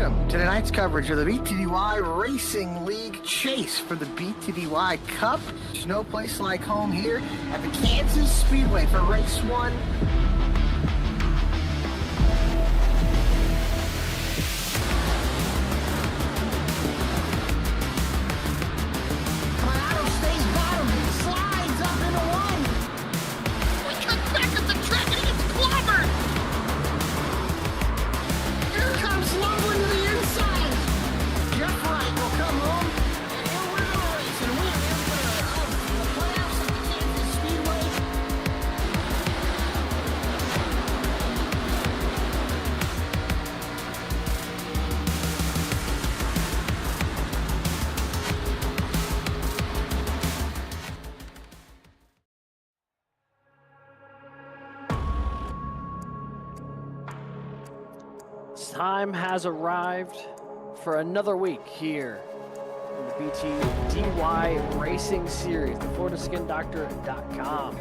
Welcome to tonight's coverage of the BTDY Racing League Chase for the BTDY Cup. There's no place like home here at the Kansas Speedway for race 1. Colorado stays bottom, slides up into 1. We cut back at the track and he gets clobbered. Here comes Loveland to the inside. Jeff Wright will come home and he'll win the race and win the playoffs at the Kansas Speedway. Time has arrived for another week here in the BTDY Racing Series, the FloridaSkinDoctor.com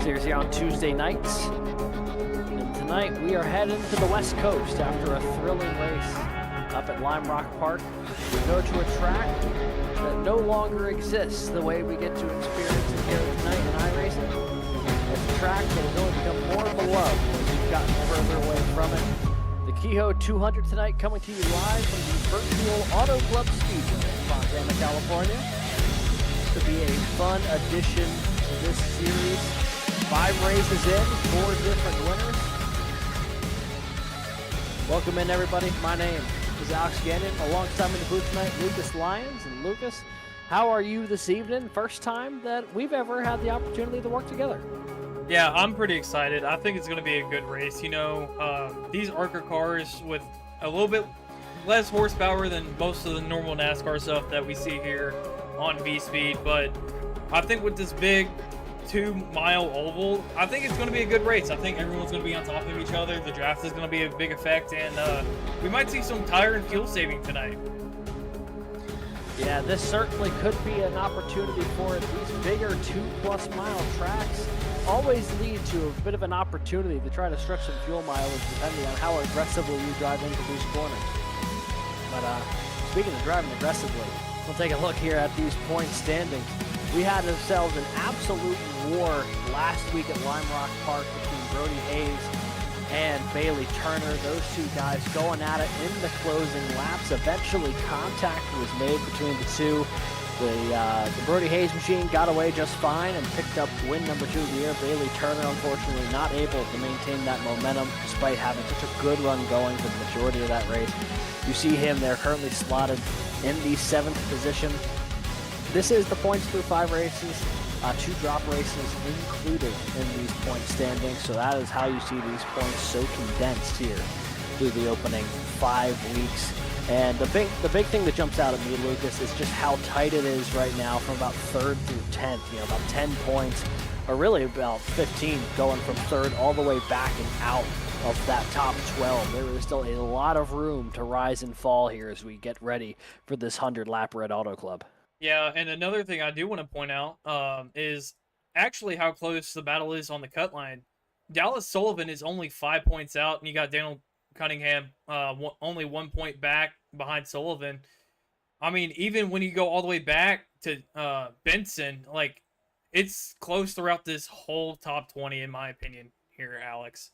series here on Tuesday nights. And tonight we are heading to the West Coast after a thrilling race up at Lime Rock Park. We go to a track that no longer exists the way we get to experience it here tonight in iRacing. It's a track that has only become more beloved as we've gotten further away from it. The KHIO 200 tonight coming to you live from the Virtual Auto Club Speedway in Fontana, California. This could be a fun addition to this series. 5 races in, 4 different winners. Welcome in, everybody. My name is Alex Gannon. Alongside me in the booth tonight, Lucas Lyons. And Lucas, how are you this evening? First time that we've ever had the opportunity to work together. Yeah, I'm pretty excited. I think it's going to be a good race. You know, these ARCA cars with a little bit less horsepower than most of the normal NASCAR stuff that we see here on VSPEED. But I think with this big 2-mile oval, I think it's going to be a good race. I think everyone's going to be on top of each other. The draft is going to be a big effect. And we might see some tire and fuel saving tonight. Yeah, this certainly could be an opportunity for it. These bigger 2+ mile tracks always lead to a bit of an opportunity to try to stretch some fuel mileage depending on how aggressively you drive into these corners. But speaking of driving aggressively, we'll take a look here at these point standings. We had ourselves an absolute war last week at Lime Rock Park between Brody Hayes and Bailey Turner. Those two guys going at it in the closing laps. Eventually contact was made between the two. The Brody Hayes machine got away just fine and picked up win number 2 of the year. Bailey Turner, unfortunately, not able to maintain that momentum despite having such a good run going for the majority of that race. You see him there currently slotted in the 7th position. This is the points through 5 races, 2 drop races included in these point standings. So that is how you see these points so condensed here through the opening 5 weeks. And the big thing that jumps out at me, Lucas, is just how tight it is right now from about 3rd through 10th. You know, about 10 points, or really about 15 going from 3rd all the way back and out of that top 12. There is still a lot of room to rise and fall here as we get ready for this 100-lap Red Auto Club. Yeah, and another thing I do want to point out is actually how close the battle is on the cut line. Dallas Sullivan is only 5 points out, and you got Daniel Cunningham only 1 point back behind Sullivan. I mean, even when you go all the way back to Benson, like, it's close throughout this whole top 20, in my opinion, here, Alex.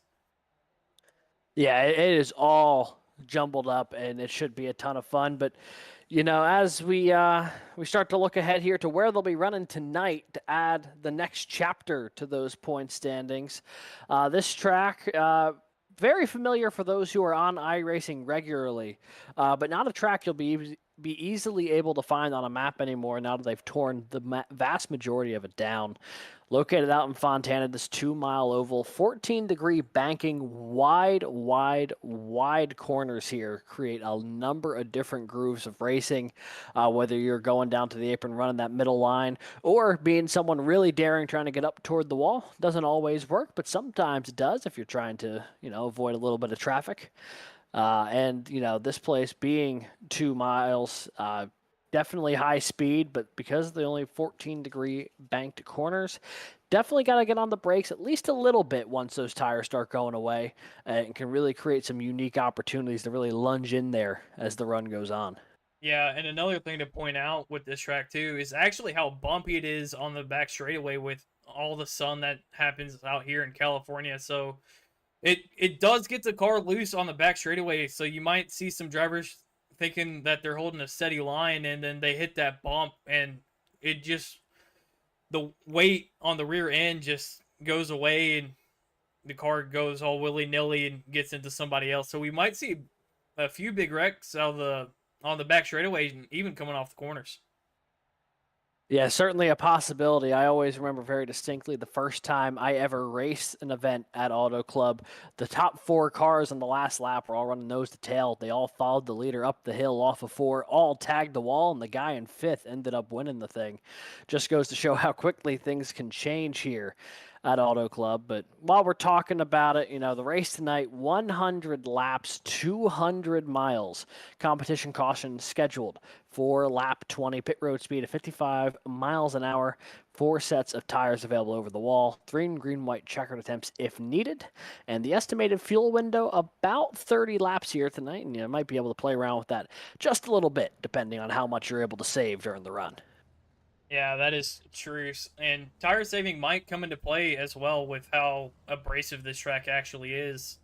Yeah, it is all jumbled up, and it should be a ton of fun. But, you know, as we start to look ahead here to where they'll be running tonight to add the next chapter to those point standings, this track, very familiar for those who are on iRacing regularly, but not a track you'll be easily able to find on a map anymore now that they've torn the vast majority of it down. Located out in Fontana, this 2-mile oval, 14-degree banking, wide corners here create a number of different grooves of racing, whether you're going down to the apron running that middle line or being someone really daring trying to get up toward the wall. Doesn't always work, but sometimes it does if you're trying to, you know, avoid a little bit of traffic. And, you know, this place being 2 miles, definitely high speed, but because of the only 14-degree banked corners, definitely got to get on the brakes at least a little bit once those tires start going away, and can really create some unique opportunities to really lunge in there as the run goes on. Yeah, and another thing to point out with this track too is actually how bumpy it is on the back straightaway with all the sun that happens out here in California. So it does get the car loose on the back straightaway. So you might see some drivers thinking that they're holding a steady line, and then they hit that bump, and it just the weight on the rear end just goes away, and the car goes all willy nilly and gets into somebody else. So we might see a few big wrecks out of the on the back straightaway, and even coming off the corners. Yeah, certainly a possibility. I always remember very distinctly the first time I ever raced an event at Auto Club. The top 4 cars on the last lap were all running nose to tail. They all followed the leader up the hill off of 4, all tagged the wall, and the guy in 5th ended up winning the thing. Just goes to show how quickly things can change here at Auto Club. But while we're talking about it, the race tonight, 100 laps, 200 miles. Competition caution scheduled for lap 20, pit road speed of 55 miles an hour, 4 sets of tires available over the wall, 3 green, white checkered attempts if needed, and the estimated fuel window about 30 laps here tonight, and you might be able to play around with that just a little bit, depending on how much you're able to save during the run. Yeah, that is true. And tire saving might come into play as well with how abrasive this track actually is.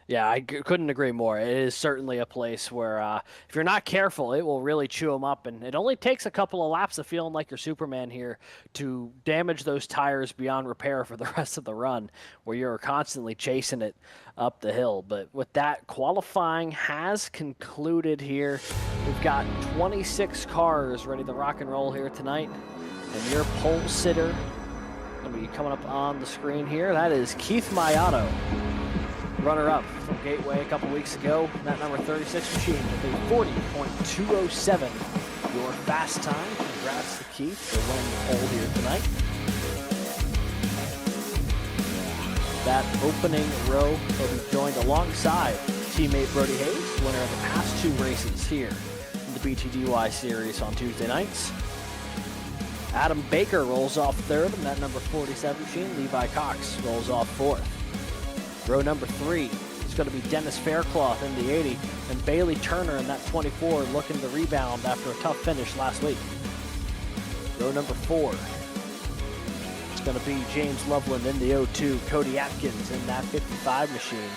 Yeah, I couldn't agree more. It is certainly a place where if you're not careful, it will really chew them up. And it only takes a couple of laps of feeling like you're Superman here to damage those tires beyond repair for the rest of the run, where you're constantly chasing it up the hill. But with that, qualifying has concluded here. We've got 26 cars ready to rock and roll here tonight. And your pole sitter going to be coming up on the screen here. That is Keith Mayato, runner-up from Gateway a couple weeks ago. That number 36 machine with a 40.207. Your fast time. Congrats to Keith for winning the pole here tonight. That opening row will be joined alongside teammate Brody Hayes, winner of the past 2 races here in the BTDY series on Tuesday nights. Adam Baker rolls off 3rd in that number 47 machine. Levi Cox rolls off 4th. Row number 3 is going to be Dennis Faircloth in the 80, and Bailey Turner in that 24 looking to rebound after a tough finish last week. Row number 4 is going to be James Loveland in the 02, Cody Atkins in that 55 machine.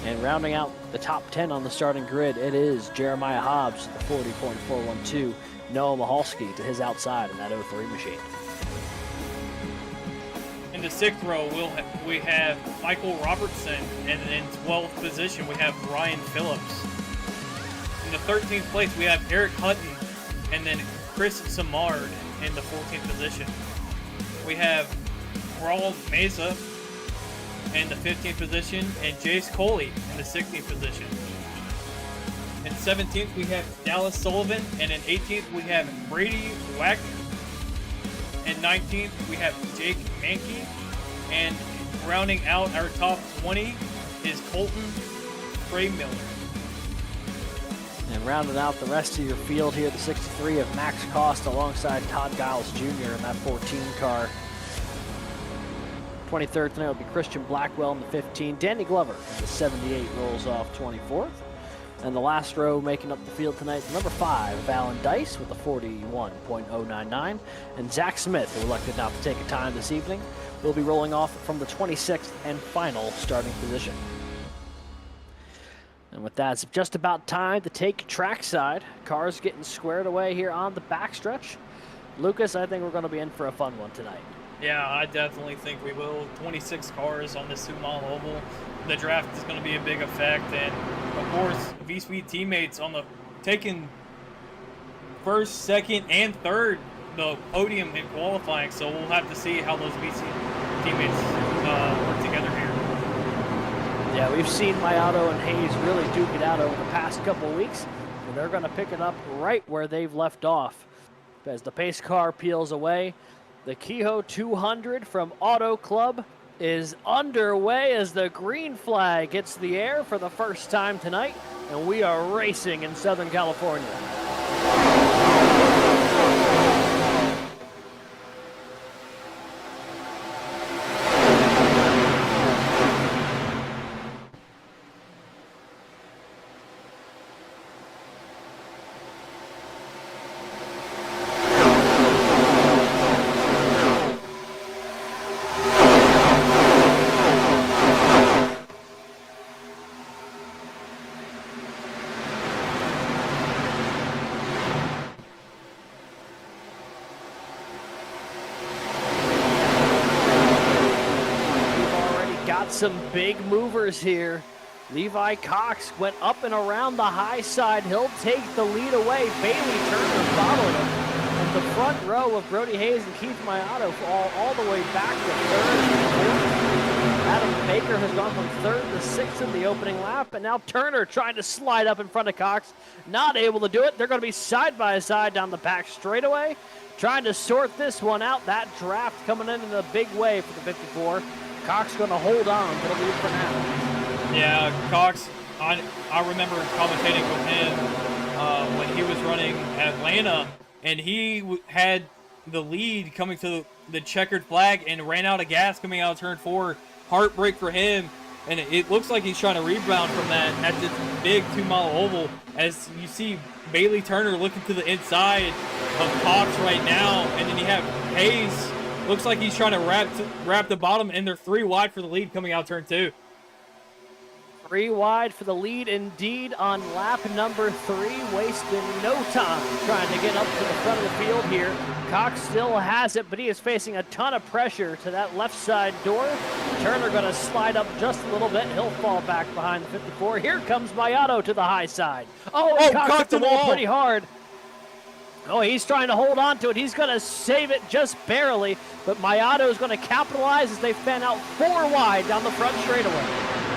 And rounding out the top 10 on the starting grid, it is Jeremiah Hobbs at the 40.412, Noah Mahalski to his outside in that 03 machine. In the 6th row, we have Michael Robertson, and in 12th position, we have Ryan Phillips. In the 13th place, we have Eric Hutton, and then Chris Samard in the 14th position. We have Raul Meza in the 15th position, and Jace Coley in the 16th position. In 17th, we have Dallas Sullivan, and in 18th, we have Brady Wagner. In 19th, we have Jake Mankey, and rounding out our top 20 is Colton Miller. And rounding out the rest of your field here, the 63 of Max Cost alongside Todd Giles Jr. in that 14 car. 23rd tonight will be Christian Blackwell in the 15. Danny Glover in the 78 rolls off 24th. And the last row making up the field tonight, number 5 of Alan Dice with a 41.099. And Zach Smith, who elected not to take a time this evening, will be rolling off from the 26th and final starting position. And with that, it's just about time to take trackside. Cars getting squared away here on the backstretch. Lucas, I think we're going to be in for a fun one tonight. Yeah, I definitely think we will. 26 cars on this 2-mile oval. The draft is going to be a big effect, and of course, VSPEED teammates on the taking 1st, 2nd, and 3rd the podium in qualifying. So we'll have to see how those VSPEED teammates work together here. Yeah, we've seen Mayato and Hayes really duke it out over the past couple of weeks, and they're going to pick it up right where they've left off. As the pace car peels away, the KHIO 200 from Auto Club is underway as the green flag hits the air for the first time tonight. and we are racing in Southern California. Some big movers here. Levi Cox went up and around the high side. He'll take the lead away. Bailey Turner followed him. And the front row of Brody Hayes and Keith Mayato fall all the way back to third and fourth. Adam Baker has gone from third to sixth in the opening lap. And now Turner trying to slide up in front of Cox. Not able to do it. They're going to be side by side down the back straightaway. Trying to sort this one out. That draft coming in a big way for the 54. Cox going to hold on to the lead for now. Yeah, Cox, I remember commentating with him when he was running Atlanta, and he had the lead coming to the checkered flag and ran out of gas coming out of turn 4. Heartbreak for him, and it looks like he's trying to rebound from that at this big 2-mile oval. As you see Bailey Turner looking to the inside of Cox right now, and then you have Hayes. Looks like he's trying to wrap the bottom, and they're 3 wide for the lead coming out turn 2. 3 wide for the lead indeed on lap number 3, wasting no time trying to get up to the front of the field here. Cox still has it, but he is facing a ton of pressure to that left side door. Turner going to slide up just a little bit. He'll fall back behind the 54. Here comes Mayato to the high side. Oh, Cox hit the wall pretty hard. Oh, he's trying to hold on to it. He's going to save it just barely, but Mayato is going to capitalize as they fan out 4 wide down the front straightaway.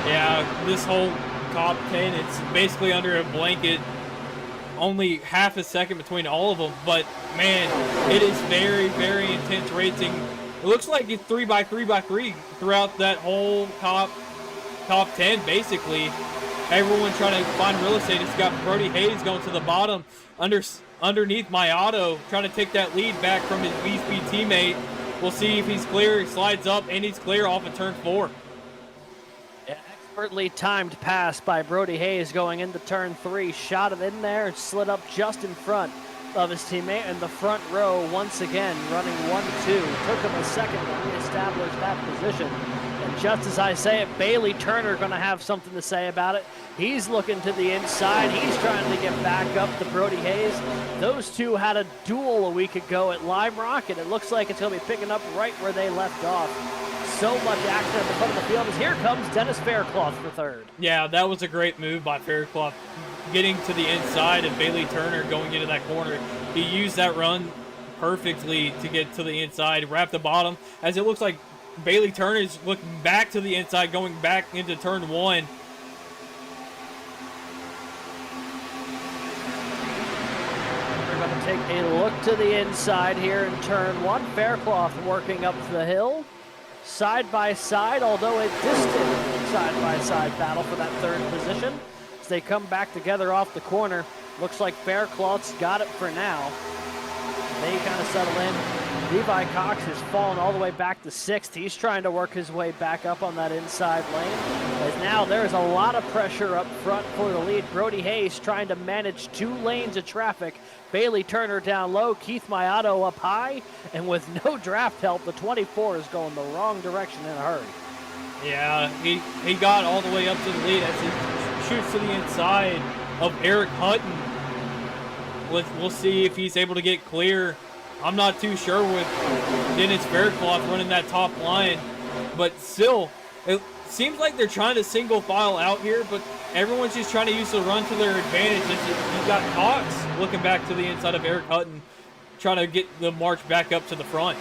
Yeah, this whole top 10, it's basically under a blanket. Only half a second between all of them, but man, it is very, very intense racing. It looks like it's 3x3x3 throughout that whole top 10, basically. Everyone trying to find real estate. It's got Brody Hayes going to the bottom underneath Mayato, trying to take that lead back from his VSPEED teammate. We'll see if he's clear. He slides up, and he's clear off of turn 4. Yeah, expertly timed pass by Brody Hayes going into turn 3. Shot it in there and slid up just in front of his teammate. And the front row, once again, running 1-2. Took him a second to reestablish that position. And just as I say it, Bailey Turner going to have something to say about it. He's looking to the inside. He's trying to get back up to Brody Hayes. Those two had a duel a week ago at Lime Rock, and it looks like it's going to be picking up right where they left off. So much action at the front of the field as here comes Dennis Faircloth for third. Yeah, that was a great move by Faircloth, getting to the inside of Bailey Turner going into that corner. He used that run perfectly to get to the inside, wrap the bottom, as it looks like Bailey Turner is looking back to the inside, going back into turn 1. We're going to take a look to the inside here in turn 1. Faircloth working up the hill. Side by side, although a distant side-by-side battle for that third position. As they come back together off the corner, looks like Faircloth's got it for now. They kind of settle in. Levi Cox has fallen all the way back to 6th. He's trying to work his way back up on that inside lane. As now there's a lot of pressure up front for the lead. Brody Hayes trying to manage 2 lanes of traffic. Bailey Turner down low, Keith Mayato up high, and with no draft help, the 24 is going the wrong direction in a hurry. Yeah, he got all the way up to the lead as he shoots to the inside of Eric Hutton. We'll see if he's able to get clear. I'm not too sure with Dennis Faircloth running that top line, but still, it seems like they're trying to single file out here, but everyone's just trying to use the run to their advantage. You've got Cox looking back to the inside of Eric Hutton, trying to get the march back up to the front.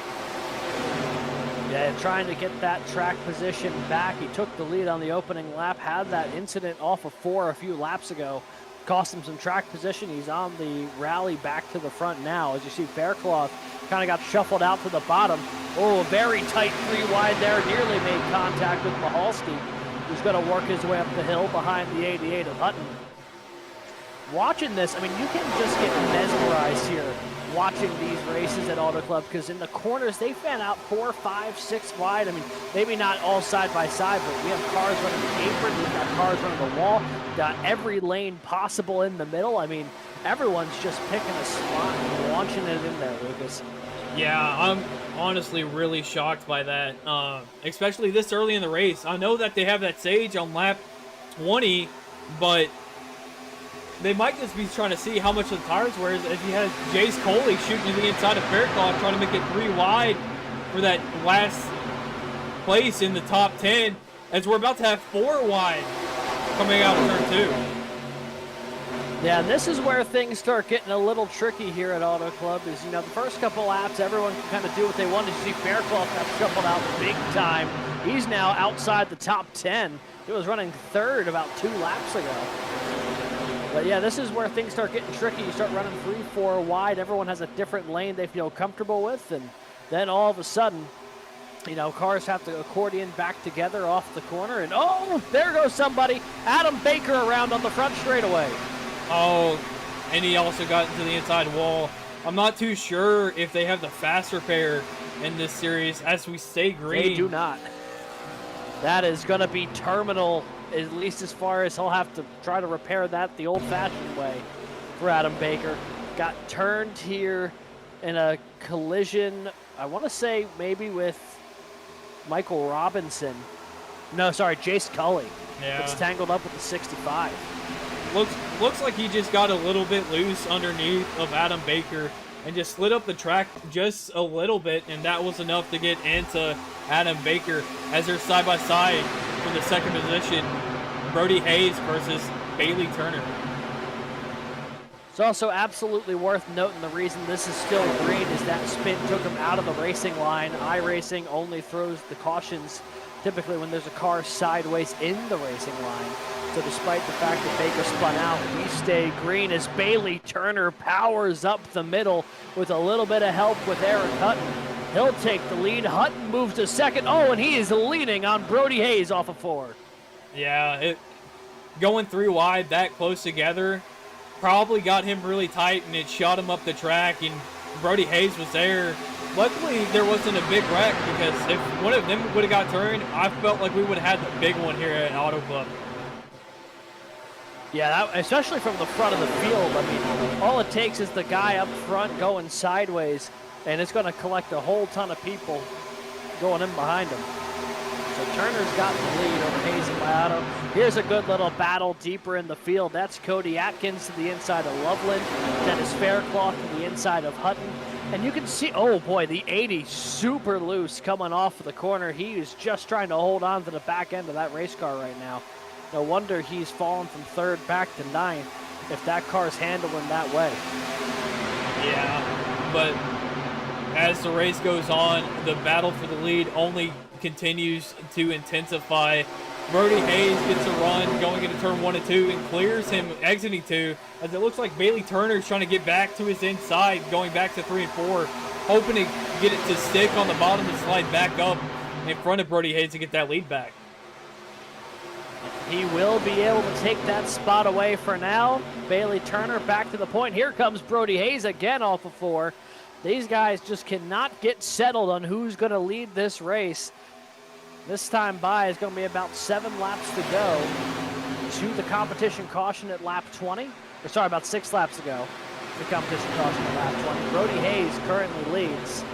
Yeah, trying to get that track position back. He took the lead on the opening lap, had that incident off of 4 a few laps ago. Cost him some track position. He's on the rally back to the front now. As you see, Faircloth kind of got shuffled out to the bottom. Oh, a very tight 3 wide there. Nearly made contact with Mahalski, who's going to work his way up the hill behind the 88 of Hutton. watching this, I mean, you can just get mesmerized here watching these races at Auto Club, because in the corners, they fan out 4, 5, 6 wide. I mean, maybe not all side by side, but we have cars running the apron, we've got cars running the wall, got every lane possible in the middle. I mean, everyone's just picking a spot and launching it in there, Lucas. Yeah, I'm honestly really shocked by that, especially this early in the race. I know that they have that Sage on lap 20, but they might just be trying to see how much the tires wear. As you had Jace Coley shooting to the inside of Faircloth, trying to make it 3 wide for that last place in the top 10, as we're about to have 4 wide coming out of turn 2. Yeah, and this is where things start getting a little tricky here at Auto Club. Is, you know, the first couple laps, everyone can kind of do what they want. You see Faircloth got shuffled out big time. He's now outside the top 10. He was running 3rd about 2 laps ago. But yeah, this is where things start getting tricky. You start running 3, 4 wide. Everyone has a different lane they feel comfortable with. And then all of a sudden, you know, cars have to accordion back together off the corner. And oh, there goes somebody. Adam Baker around on the front straightaway. Oh, and he also got into the inside wall. I'm not too sure if they have the faster pair in this series as we stay green. They do not. That is going to be terminal, at least as far as he'll have to try to repair that the old-fashioned way for Adam Baker. Got turned here in a collision, I want to say maybe with Michael Robinson. No, sorry, Jace Cully. Yeah. It's tangled up with the 65. Looks like he just got a little bit loose underneath of Adam Baker and just slid up the track just a little bit, and that was enough to get into Adam Baker as they're side by side for the second position. Brody Hayes versus Bailey Turner. It's also absolutely worth noting the reason this is still green is that spin took him out of the racing line. iRacing only throws the cautions typically when there's a car sideways in the racing line. So despite the fact that Baker spun out, we stay green as Bailey Turner powers up the middle with a little bit of help with Eric Hutton. He'll take the lead. Hutton moves to second. Oh, and he is leaning on Brody Hayes off of 4. Yeah, going 3 wide that close together probably got him really tight, and it shot him up the track, and Brody Hayes was there. Luckily, there wasn't a big wreck, because if one of them would have got turned, I felt like we would have had the big one here at Auto Club. Yeah, especially from the front of the field. I mean, all it takes is the guy up front going sideways, and it's going to collect a whole ton of people going in behind him. So Turner's got the lead over Hayes and Liotto. Here's a good little battle deeper in the field. That's Cody Atkins to the inside of Loveland. Dennis Faircloth to the inside of Hutton. And you can see, oh boy, the 80 super loose coming off of the corner. He is just trying to hold on to the back end of that race car right now. No wonder he's fallen from 3rd back to 9th if that car's handling that way. Yeah, but as the race goes on, the battle for the lead only continues to intensify. Brody Hayes gets a run going into turn 1 and 2 and clears him exiting 2, as it looks like Bailey Turner is trying to get back to his inside, going back to 3 and 4, hoping to get it to stick on the bottom and slide back up in front of Brody Hayes to get that lead back. He will be able to take that spot away for now. Bailey Turner back to the point. Here comes Brody Hayes again off of 4. These guys just cannot get settled on who's going to lead this race. This time by is going to be about 7 laps to go to the competition caution at lap 20. Or sorry, about 6 laps ago. The competition caution at lap 20. Brody Hayes currently leads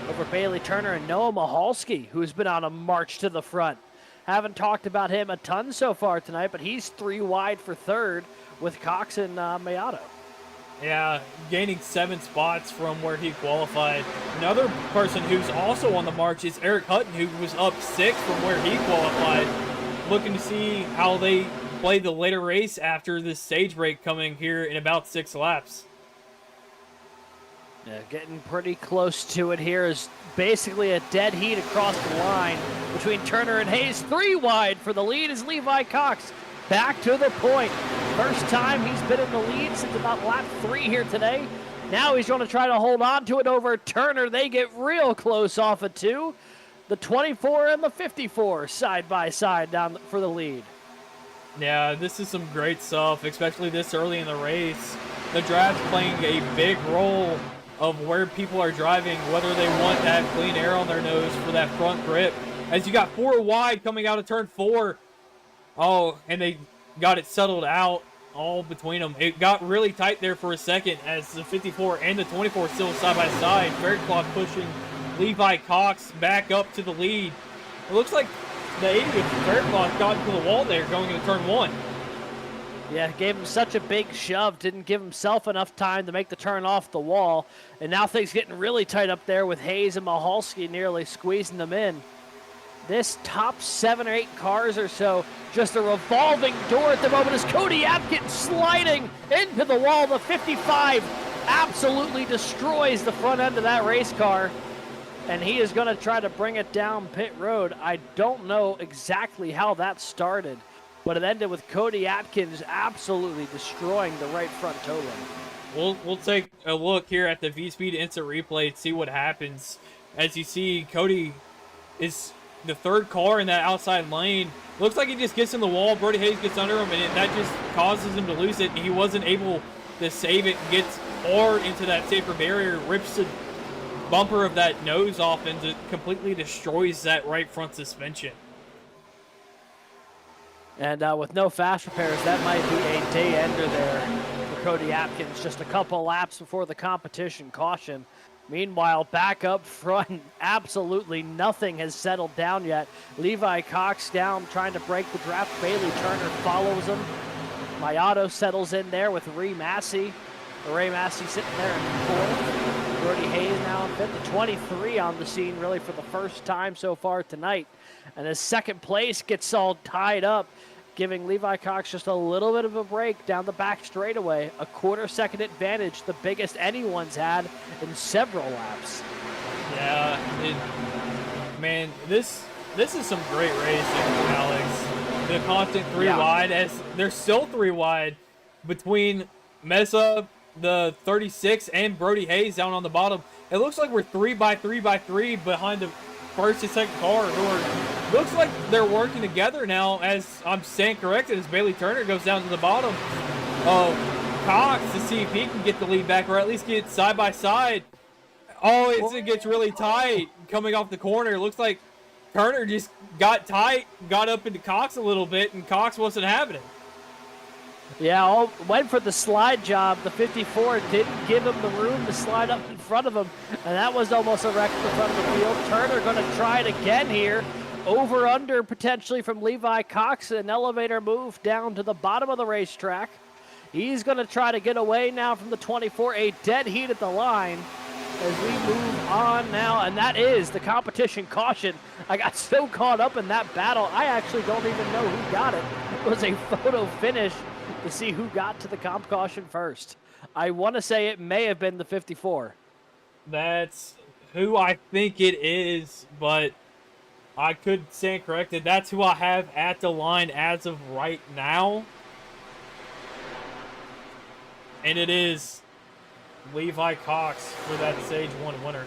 over Bailey Turner and Noah Mahalski, who's been on a march to the front. Haven't talked about him a ton so far tonight, but he's 3 wide for 3rd with Cox and Mayato. Yeah, gaining 7 spots from where he qualified. Another person who's also on the march is Eric Hutton, who was up 6 from where he qualified. Looking to see how they play the later race after this stage break coming here in about 6 laps. Yeah, getting pretty close to it here is basically a dead heat across the line between Turner and Hayes. 3 wide for the lead is Levi Cox. Back to the point. First time he's been in the lead since about lap 3 here today. Now he's going to try to hold on to it over Turner. They get real close off of 2. The 24 and the 54 side by side down for the lead. Yeah, this is some great stuff, especially this early in the race. The draft's playing a big role of where people are driving, whether they want that clean air on their nose for that front grip. As you got 4 wide coming out of turn 4. Oh, and they got it settled out all between them. It got really tight there for a second as the 54 and the 24 still side by side. Faircloth pushing Levi Cox back up to the lead. It looks like the 80 of Faircloth got into the wall there going into turn 1. Yeah, gave him such a big shove, didn't give himself enough time to make the turn off the wall. And now things getting really tight up there with Hayes and Mahalski nearly squeezing them in. This top 7 or 8 cars or so, just a revolving door at the moment as Cody Atkins sliding into the wall. The 55 absolutely destroys the front end of that race car. And he is going to try to bring it down pit road. I don't know exactly how that started, but it ended with Cody Atkins absolutely destroying the right front toe ring. We'll take a look here at the VSPEED instant replay to see what happens. As you see, Cody is the 3rd car in that outside lane. Looks like he just gets in the wall. Brody Hayes gets under him, and that just causes him to lose it. He wasn't able to save it. Gets hard into that safer barrier, rips the bumper of that nose off, and it completely destroys that right front suspension. And with no fast repairs, that might be a day ender there for Cody Atkins. Just a couple laps before the competition caution. Meanwhile, back up front, absolutely nothing has settled down yet. Levi Cox down, trying to break the draft. Bailey Turner follows him. Mayato settles in there with Ray Massey. Ray Massey sitting there in 4th. Brody Hayes now in 5th. The 23 on the scene really for the first time so far tonight. And his 2nd place gets all tied up, giving Levi Cox just a little bit of a break down the back straightaway. A 1/4 second advantage, the biggest anyone's had in several laps. Yeah, man, this is some great racing, Alex. The constant 3 wide, as there's still 3 wide between Mesa, the 36, and Brody Hayes down on the bottom. It looks like we're 3 by 3 by 3 behind the 1st and 2nd car, who are, looks like they're working together now, as I'm staying corrected, as Bailey Turner goes down to the bottom of Cox to see if he can get the lead back, or at least get side by side. Oh, it gets really tight coming off the corner. It looks like Turner just got tight, got up into Cox a little bit, and Cox wasn't having it. Yeah, went for the slide job. The 54 didn't give him the room to slide up in front of him, and that was almost a wreck in the front of the field. Turner going to try it again here. Over under potentially from Levi Cox, an elevator move down to the bottom of the racetrack. He's going to try to get away now from the 24, a dead heat at the line as we move on now, and that is the competition caution. I got so caught up in that battle, I actually don't even know who got it. It was a photo finish to see who got to the comp caution first. I want to say it may have been the 54. That's who I think it is, but I could stand corrected. That's who I have at the line as of right now. And it is Levi Cox for that Stage 1 winner.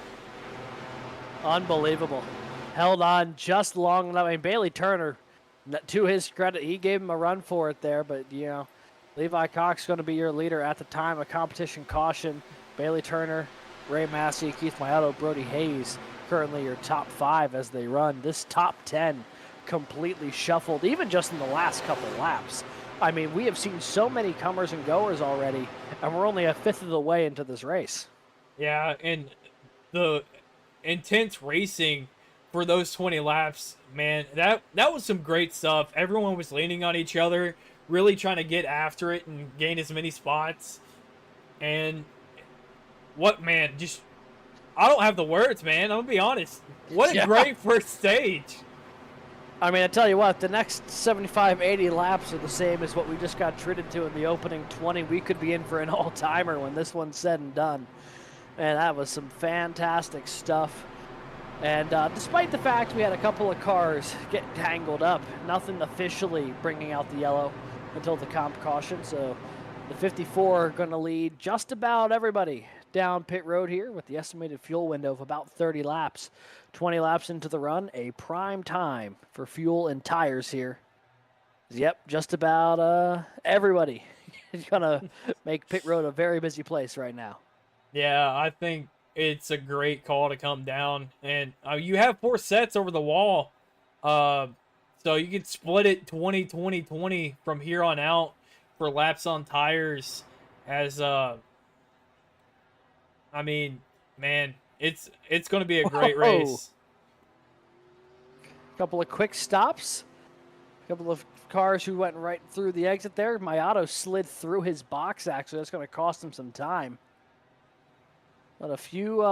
Unbelievable. Held on just long enough. I mean, Bailey Turner, to his credit, he gave him a run for it there, but, you know, Levi Cox going to be your leader at the time of competition caution. Bailey Turner, Ray Massey, Keith Mayato, Brody Hayes, currently your top 5 as they run. This top 10 completely shuffled, even just in the last couple laps. I mean, we have seen so many comers and goers already, and we're only a 5th of the way into this race. Yeah, and the intense racing for those 20 laps, man, that was some great stuff. Everyone was leaning on each other, really trying to get after it and gain as many spots. And just, I don't have the words, man. I'm going to be honest. What a great first stage. I mean, I tell you what, the next 75, 80 laps are the same as what we just got treated to in the opening 20. We could be in for an all-timer when this one's said and done. And that was some fantastic stuff. And despite the fact we had a couple of cars get tangled up, nothing officially bringing out the yellow until the comp caution. So the 54 going to lead just about everybody down pit road here with the estimated fuel window of about 30 laps. 20 laps into the run, a prime time for fuel and tires here. Yep, just about everybody is gonna make pit road a very busy place right now. Yeah, I think it's a great call to come down, and you have 4 sets over the wall, uh, so you can split it 20, 20, 20 from here on out for laps on tires. As I mean, man, it's going to be a great Whoa! race. Couple of quick stops. A couple of cars who went right through the exit there. My auto slid through his box, actually. That's going to cost him some time. But a few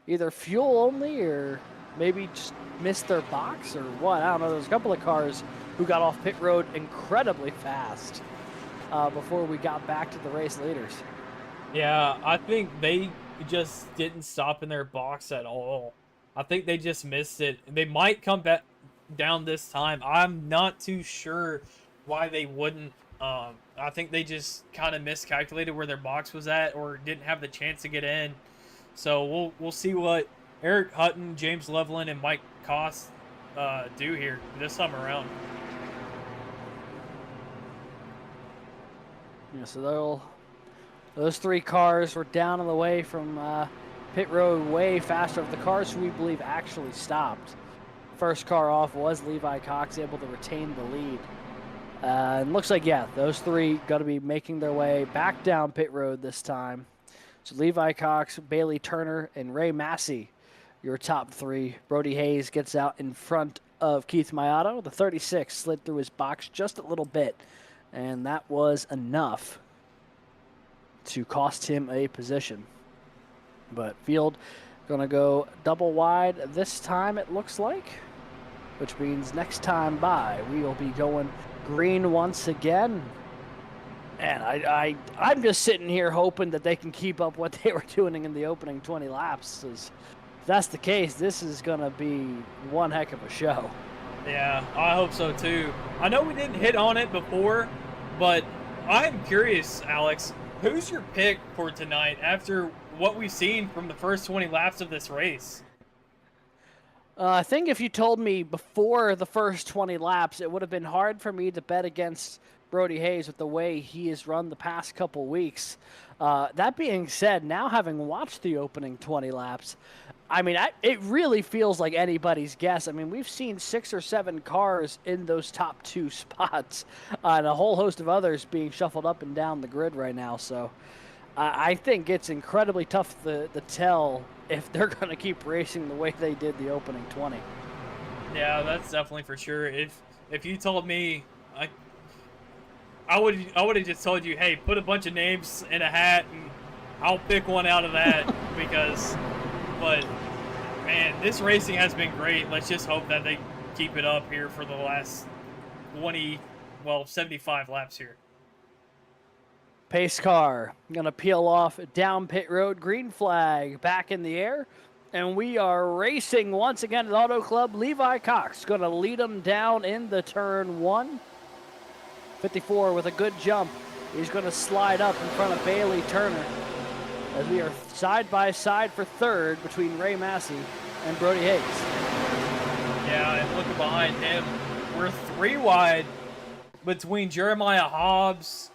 either fuel only or maybe just missed their box or what. I don't know. There's a couple of cars who got off pit road incredibly fast before we got back to the race leaders. Yeah, I think they just didn't stop in their box at all. I think they just missed it. They might come back down this time. I'm not too sure why they wouldn't. I think they just kind of miscalculated where their box was at or didn't have the chance to get in. So we'll see what Eric Hutton, James Loveland, and Mike Koss do here this time around. Yeah, so those 3 cars were down on the way from pit road way faster of the cars who we believe actually stopped. First car off was Levi Cox, able to retain the lead. And looks like, yeah, those 3 got to be making their way back down pit road this time. So Levi Cox, Bailey Turner, and Ray Massey, your top 3. Brody Hayes gets out in front of Keith Mayato. The 36 slid through his box just a little bit, and that was enough to cost him a position. But field going to go double wide this time, it looks like, which means next time by we will be going green once again. And I'm just sitting here hoping that they can keep up what they were doing in the opening 20 laps. If that's the case, this is going to be one heck of a show. Yeah, I hope so too. I know we didn't hit on it before, but I'm curious, Alex, who's your pick for tonight after what we've seen from the first 20 laps of this race? I think if you told me before the first 20 laps, it would have been hard for me to bet against Brody Hayes with the way he has run the past couple weeks. That being said, now having watched the opening 20 laps, I mean, it really feels like anybody's guess. I mean, we've seen 6 or 7 cars in those top 2 spots, and a whole host of others being shuffled up and down the grid right now. So I think it's incredibly tough to tell if they're going to keep racing the way they did the opening 20. Yeah, that's definitely for sure. If you told me, I would have just told you, hey, put a bunch of names in a hat and I'll pick one out of that but man, this racing has been great. Let's just hope that they keep it up here for the last 75 laps here. Pace car going to peel off down pit road, green flag back in the air, and we are racing once again at Auto Club. Levi Cox going to lead them down in the turn 1. 54 with a good jump. He's going to slide up in front of Bailey Turner as we are side by side for third between Ray Massey and Brody Hayes. Yeah, and looking behind him, we're 3 wide between Jeremiah Hobbs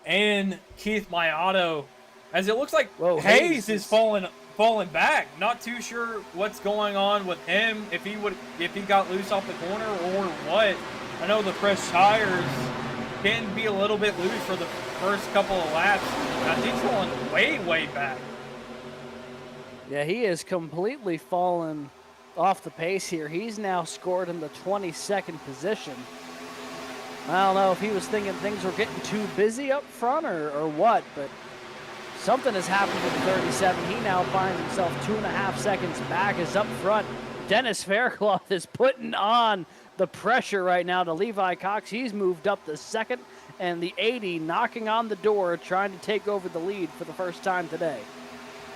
and Keith Mayato, as it looks like Hayes is falling back. Not too sure what's going on with him, if he got loose off the corner or what. I know the fresh tires can be a little bit loose for the first couple of laps. He's falling way back. Yeah, he is completely fallen off the pace here. He's now scored in the 22nd position. I don't know if he was thinking things were getting too busy up front or what, but something has happened with 37. He now finds himself 2.5 seconds back as up front. Dennis Faircloth is putting on the pressure right now to Levi Cox. He's moved up to second, and the 80 knocking on the door, trying to take over the lead for the first time today.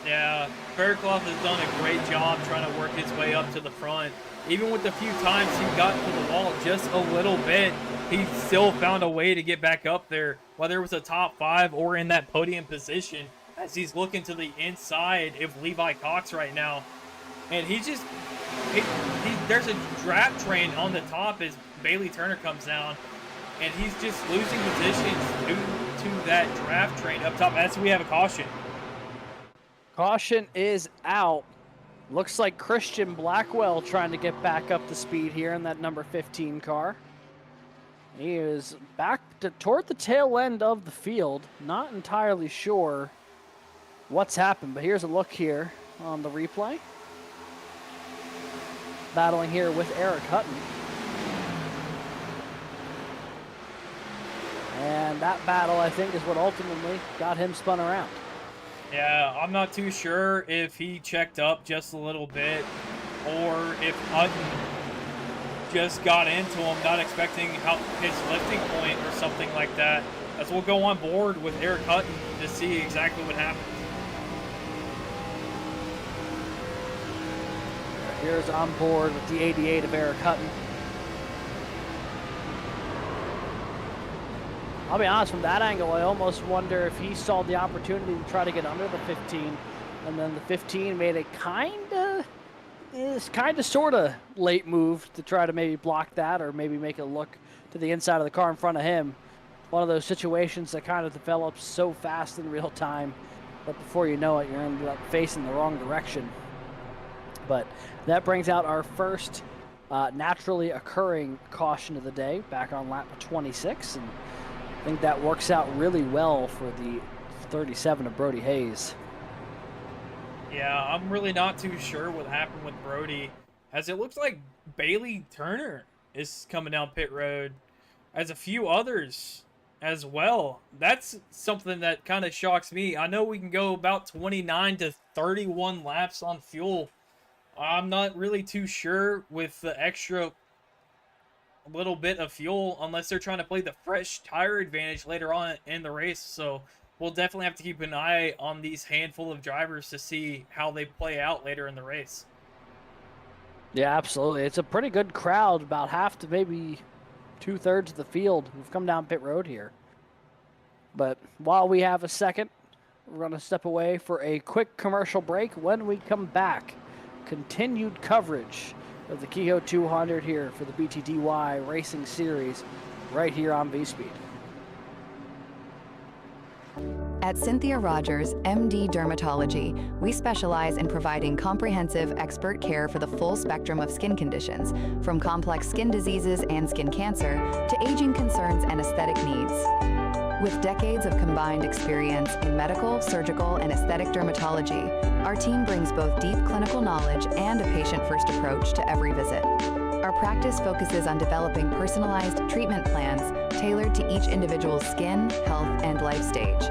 Yeah, Faircloth has done a great job trying to work his way up to the front. Even with the few times he got to the wall just a little bit, he still found a way to get back up there, whether it was a top 5 or in that podium position, as he's looking to the inside of Levi Cox right now. And there's a draft train on the top as Bailey Turner comes down. and he's just losing positions due to that draft train up top. As we have a caution. Caution is out. Looks like Christian Blackwell trying to get back up to speed here in that number 15 car. He is back toward the tail end of the field. Not entirely sure what's happened, but here's a look here on the replay. Battling here with Eric Hutton. And that battle, I think, is what ultimately got him spun around. Yeah, I'm not too sure if he checked up just a little bit or if Hutton just got into him, not expecting his lifting point or something like that. As we'll go on board with Eric Hutton to see exactly what happened. Here's on board with the 88 of Eric Hutton. I'll be honest, from that angle, I almost wonder if he saw the opportunity to try to get under the 15, and then the 15 made a kind of sort of late move to try to maybe block that or maybe make it look to the inside of the car in front of him. One of those situations that kind of develops so fast in real time that before you know it, you're ended up facing the wrong direction. But that brings out our first naturally occurring caution of the day back on lap 26, and I think that works out really well for the 37 of Brody Hayes. Yeah, I'm really not too sure what happened with Brody, as it looks like Bailey Turner is coming down pit road, as a few others as well. That's something that kind of shocks me. I know we can go about 29 to 31 laps on fuel. I'm not really too sure with the extra little bit of fuel unless they're trying to play the fresh tire advantage later on in the race. So we'll definitely have to keep an eye on these handful of drivers to see how they play out later in the race. Yeah, absolutely. It's a pretty good crowd, about half to maybe 2/3 of the field who've come down pit road here. But while we have a second, we're going to step away for a quick commercial break. When we come back, continued coverage of the KHIO 200 here for the BTDY Racing Series right here on VSPEED. At Cynthia Rogers, MD Dermatology, we specialize in providing comprehensive expert care for the full spectrum of skin conditions, from complex skin diseases and skin cancer to aging concerns and aesthetic needs. With decades of combined experience in medical, surgical, and aesthetic dermatology, our team brings both deep clinical knowledge and a patient-first approach to every visit. Our practice focuses on developing personalized treatment plans tailored to each individual's skin, health, and life stage.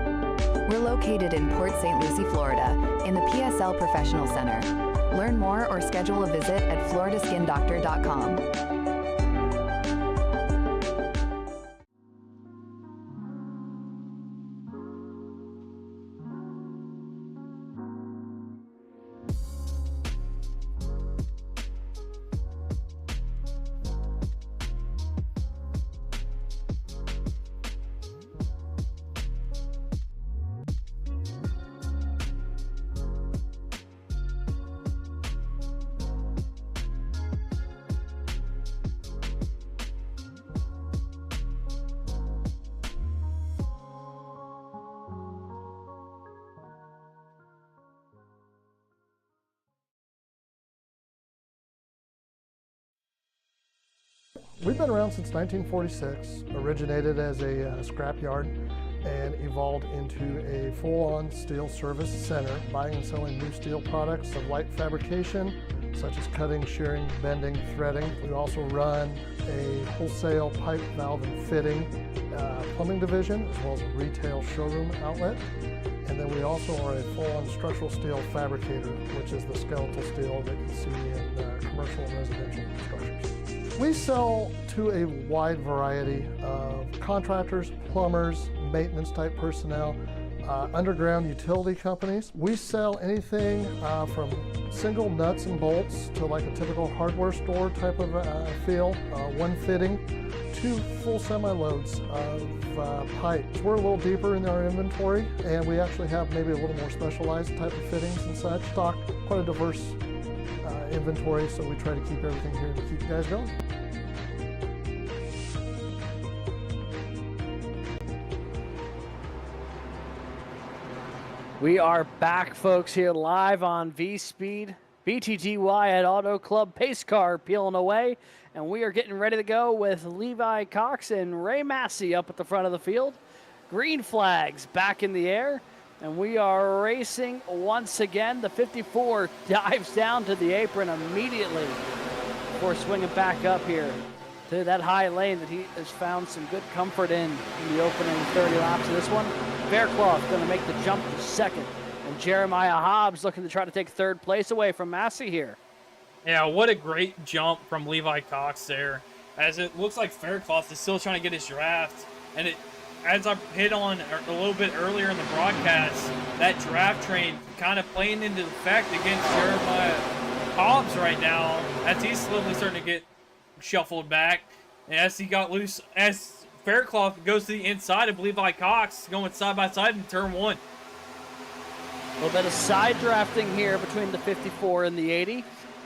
We're located in Port St. Lucie, Florida, in the PSL Professional Center. Learn more or schedule a visit at floridaskindoctor.com. We've been around since 1946, originated as a scrapyard and evolved into a full-on steel service center, buying and selling new steel products of light fabrication, such as cutting, shearing, bending, threading. We also run a wholesale pipe, valve, and fitting plumbing division, as well as a retail showroom outlet. And then we also are a full-on structural steel fabricator, which is the skeletal steel that you see in commercial and residential structures. We sell to a wide variety of contractors, plumbers, maintenance type personnel, underground utility companies. We sell anything from single nuts and bolts to like a typical hardware store type of feel, one fitting, to full semi-loads of pipes. We're a little deeper in our inventory, and we actually have maybe a little more specialized type of fittings and such. Stock quite a diverse inventory, so we try to keep everything here to keep you guys going. We are back, folks, here live on VSPEED. BTDY at Auto Club, pace car peeling away, and we are getting ready to go with Levi Cox and Ray Massey up at the front of the field. Green flags back in the air, and we are racing once again. The 54 dives down to the apron immediately before swinging back up here to that high lane that he has found some good comfort in the opening 30 laps of this one. Faircloth going to make the jump to second, and Jeremiah Hobbs looking to try to take third place away from Massey here. Yeah, what a great jump from Levi Cox there, as it looks like Faircloth is still trying to get his draft, and it, as I hit on a little bit earlier in the broadcast, that draft train kind of playing into effect against Jeremiah Hobbs right now, as he's slowly starting to get shuffled back, and as he got loose, as Faircloth goes to the inside of Levi Cox, going side by side in turn one. A little bit of side drafting here between the 54 and the 80.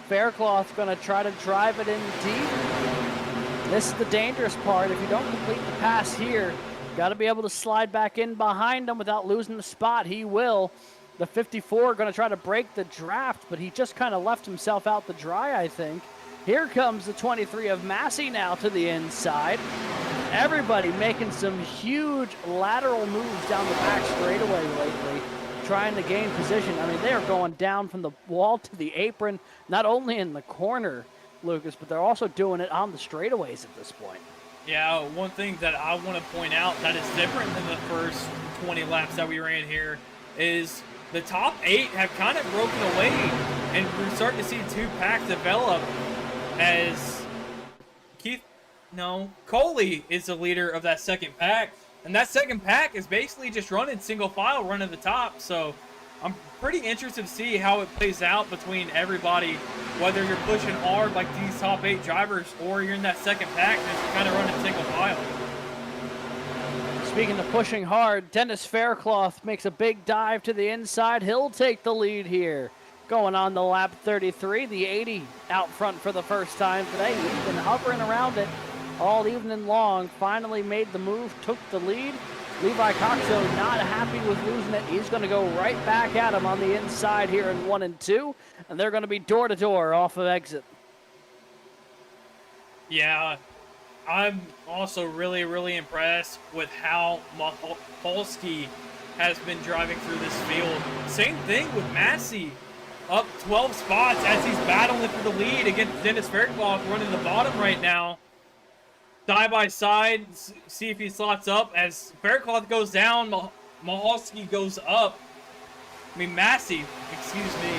Faircloth's going to try to drive it in deep. This is the dangerous part. If you don't complete the pass here, got to be able to slide back in behind him without losing the spot. He will. The 54 going to try to break the draft, but he just kind of left himself out to dry, I think. Here comes the 23 of Massey now to the inside. Everybody making some huge lateral moves down the back straightaway lately, trying to gain position. I mean, they are going down from the wall to the apron, not only in the corner, Lucas, but they're also doing it on the straightaways at this point. Yeah, one thing that I want to point out that is different than the first 20 laps that we ran here is the top 8 have kind of broken away, and we're starting to see 2 packs develop as Coley is the leader of that second pack, and that second pack is basically just running single file, running the top. So I'm pretty interested to see how it plays out between everybody, whether you're pushing hard like these top 8 drivers or you're in that second pack just kind of running single file. Speaking of pushing hard, Dennis Faircloth makes a big dive to the inside. He'll take the lead here. Going on the lap 33, the 80 out front for the first time today. He's been hovering around it all evening long. Finally made the move, took the lead. Levi Cox, though, not happy with losing it. He's going to go right back at him on the inside here in 1 and 2, and they're going to be door to door off of exit. Yeah, I'm also really, really impressed with how Maholski has been driving through this field. Same thing with Massey. Up 12 spots as he's battling for the lead against Dennis Faircloth running the bottom right now. Side by side, see if he slots up. As Faircloth goes down, Maholski goes up. Massey, excuse me,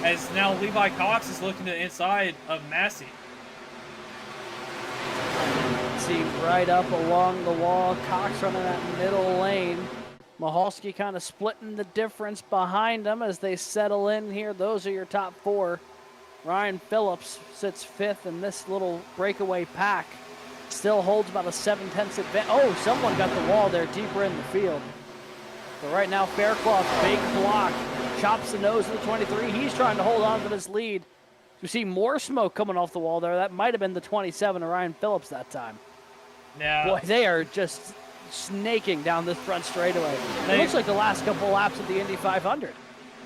as now Levi Cox is looking to the inside of Massey. See right up along the wall, Cox running that middle lane. Maholski kind of splitting the difference behind them as they settle in here. Those are your top 4. Ryan Phillips sits 5th in this little breakaway pack. Still holds about a 7/10 advantage. Oh, someone got the wall there deeper in the field. But right now, Faircloth, big block, chops the nose of the 23. He's trying to hold on to this lead. You see more smoke coming off the wall there. That might have been the 27 of Ryan Phillips that time. Yeah. Boy, they are just snaking down this front straightaway. It looks like the last couple laps of the Indy 500.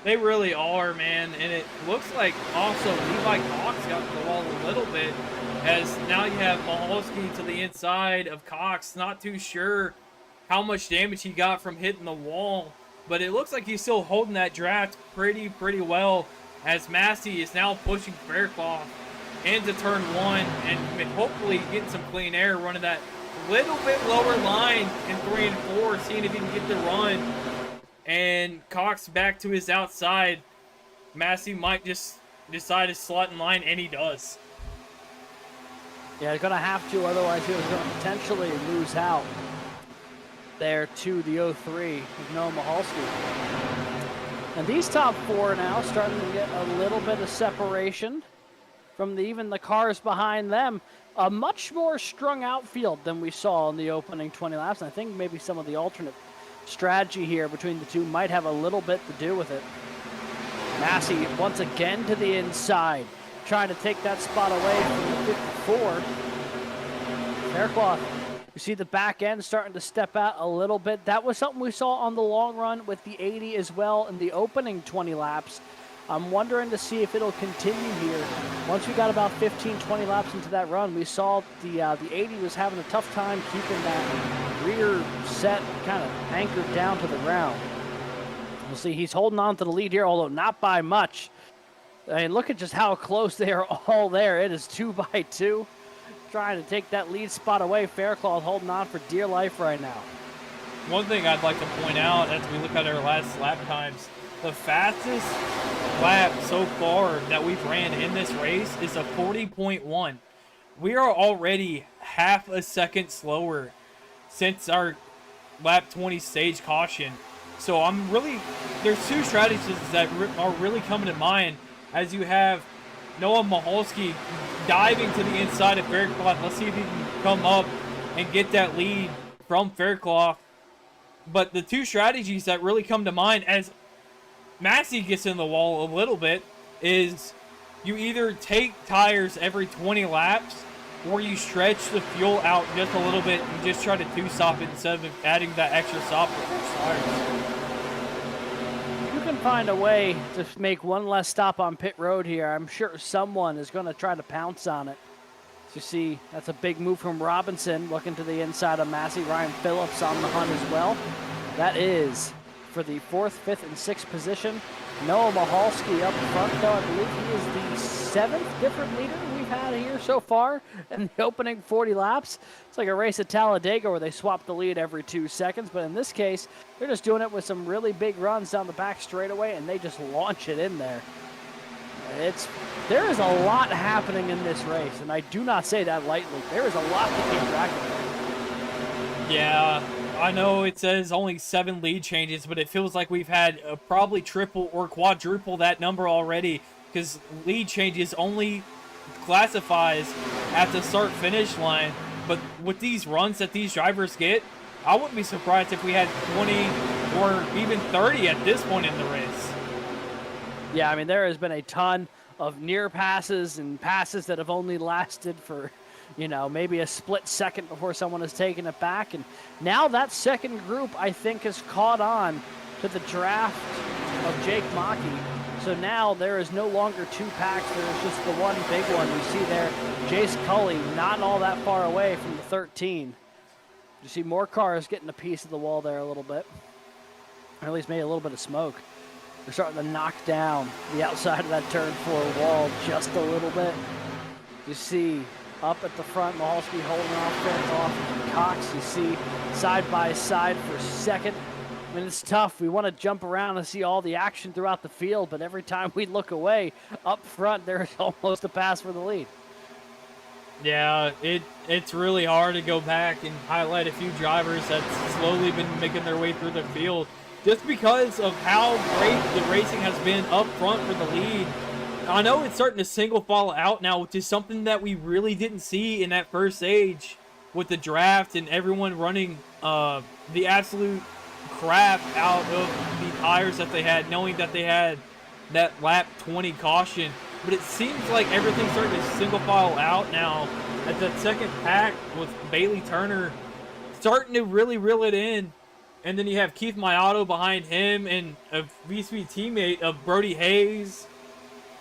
They really are, man. And it looks like also Levi Cox got the wall a little bit, as now you have Maholski to the inside of Cox. Not too sure how much damage he got from hitting the wall, but it looks like he's still holding that draft pretty well, as Massey is now pushing Faircloth into turn 1 and hopefully getting some clean air, running that little bit lower line in 3 and 4, seeing if he can get the run. And Cox back to his outside. Massey might just decide to slot in line, and he does. Yeah, he's going to have to, otherwise he was going to potentially lose out there to the 03 with Noah Maholski. And these top 4 now starting to get a little bit of separation from even the cars behind them. A much more strung outfield than we saw in the opening 20 laps. And I think maybe some of the alternate strategy here between the two might have a little bit to do with it. Massey once again to the inside, trying to take that spot away from the 54. Faircloth You see the back end starting to step out a little bit. That was something we saw on the long run with the 80 as well in the opening 20 laps. I'm wondering to see if it'll continue here. Once we got about 15, 20 laps into that run, we saw the 80 was having a tough time keeping that rear set kind of anchored down to the ground. We'll see he's holding on to the lead here, although not by much. And look at just how close they are all there. It is 2 by 2. Trying to take that lead spot away. Faircloth holding on for dear life right now. One thing I'd like to point out as we look at our last lap times, the fastest lap so far that we've ran in this race is a 40.1. We are already half a second slower since our lap 20 stage caution. So there's two strategies that are really coming to mind as you have Noah Maholsky diving to the inside of Faircloth. Let's see if he can come up and get that lead from Faircloth. But the two strategies that really come to mind as Massey gets in the wall a little bit is you either take tires every 20 laps or you stretch the fuel out just a little bit and just try to two-stop it instead of adding that extra stop with those tires. You can find a way to make one less stop on pit road here. I'm sure someone is going to try to pounce on it. As you see, that's a big move from Robinson, looking to the inside of Massey. Ryan Phillips on the hunt as well. That is for the 4th, 5th, and 6th position. Noah Mahalski up front, though. I believe he is the 7th different leader we've had here so far in the opening 40 laps. It's like a race at Talladega where they swap the lead every 2 seconds, but in this case, they're just doing it with some really big runs down the back straightaway, and they just launch it in there. There is a lot happening in this race, and I do not say that lightly. There is a lot to keep track of. Yeah, I know it says only 7 lead changes, but it feels like we've had probably triple or quadruple that number already, because lead changes only classifies at the start-finish line. But with these runs that these drivers get, I wouldn't be surprised if we had 20 or even 30 at this point in the race. Yeah, I mean, there has been a ton of near passes and passes that have only lasted for, maybe a split second before someone has taken it back. And now that second group, I think, has caught on to the draft of Jake Maki. So now there is no longer 2 packs. There is just the one big one. You see there, Jace Cully not all that far away from the 13. You see more cars getting a piece of the wall there a little bit. Or at least maybe a little bit of smoke. They're starting to knock down the outside of that turn 4 wall just a little bit. You see up at the front, Mahalski holding off and Cox. You see side by side for second. I mean, it's tough. We want to jump around and see all the action throughout the field, but every time we look away, up front, there's almost a pass for the lead. Yeah, it's really hard to go back and highlight a few drivers that's slowly been making their way through the field just because of how great the racing has been up front for the lead. I know it's starting to single file out now, which is something that we really didn't see in that first stage with the draft and everyone running the absolute crap out of the tires that they had, knowing that they had that lap 20 caution. But it seems like everything's starting to single file out now at that second pack with Bailey Turner starting to really reel it in. And then you have Keith Mayato behind him and a VSPEED teammate of Brody Hayes,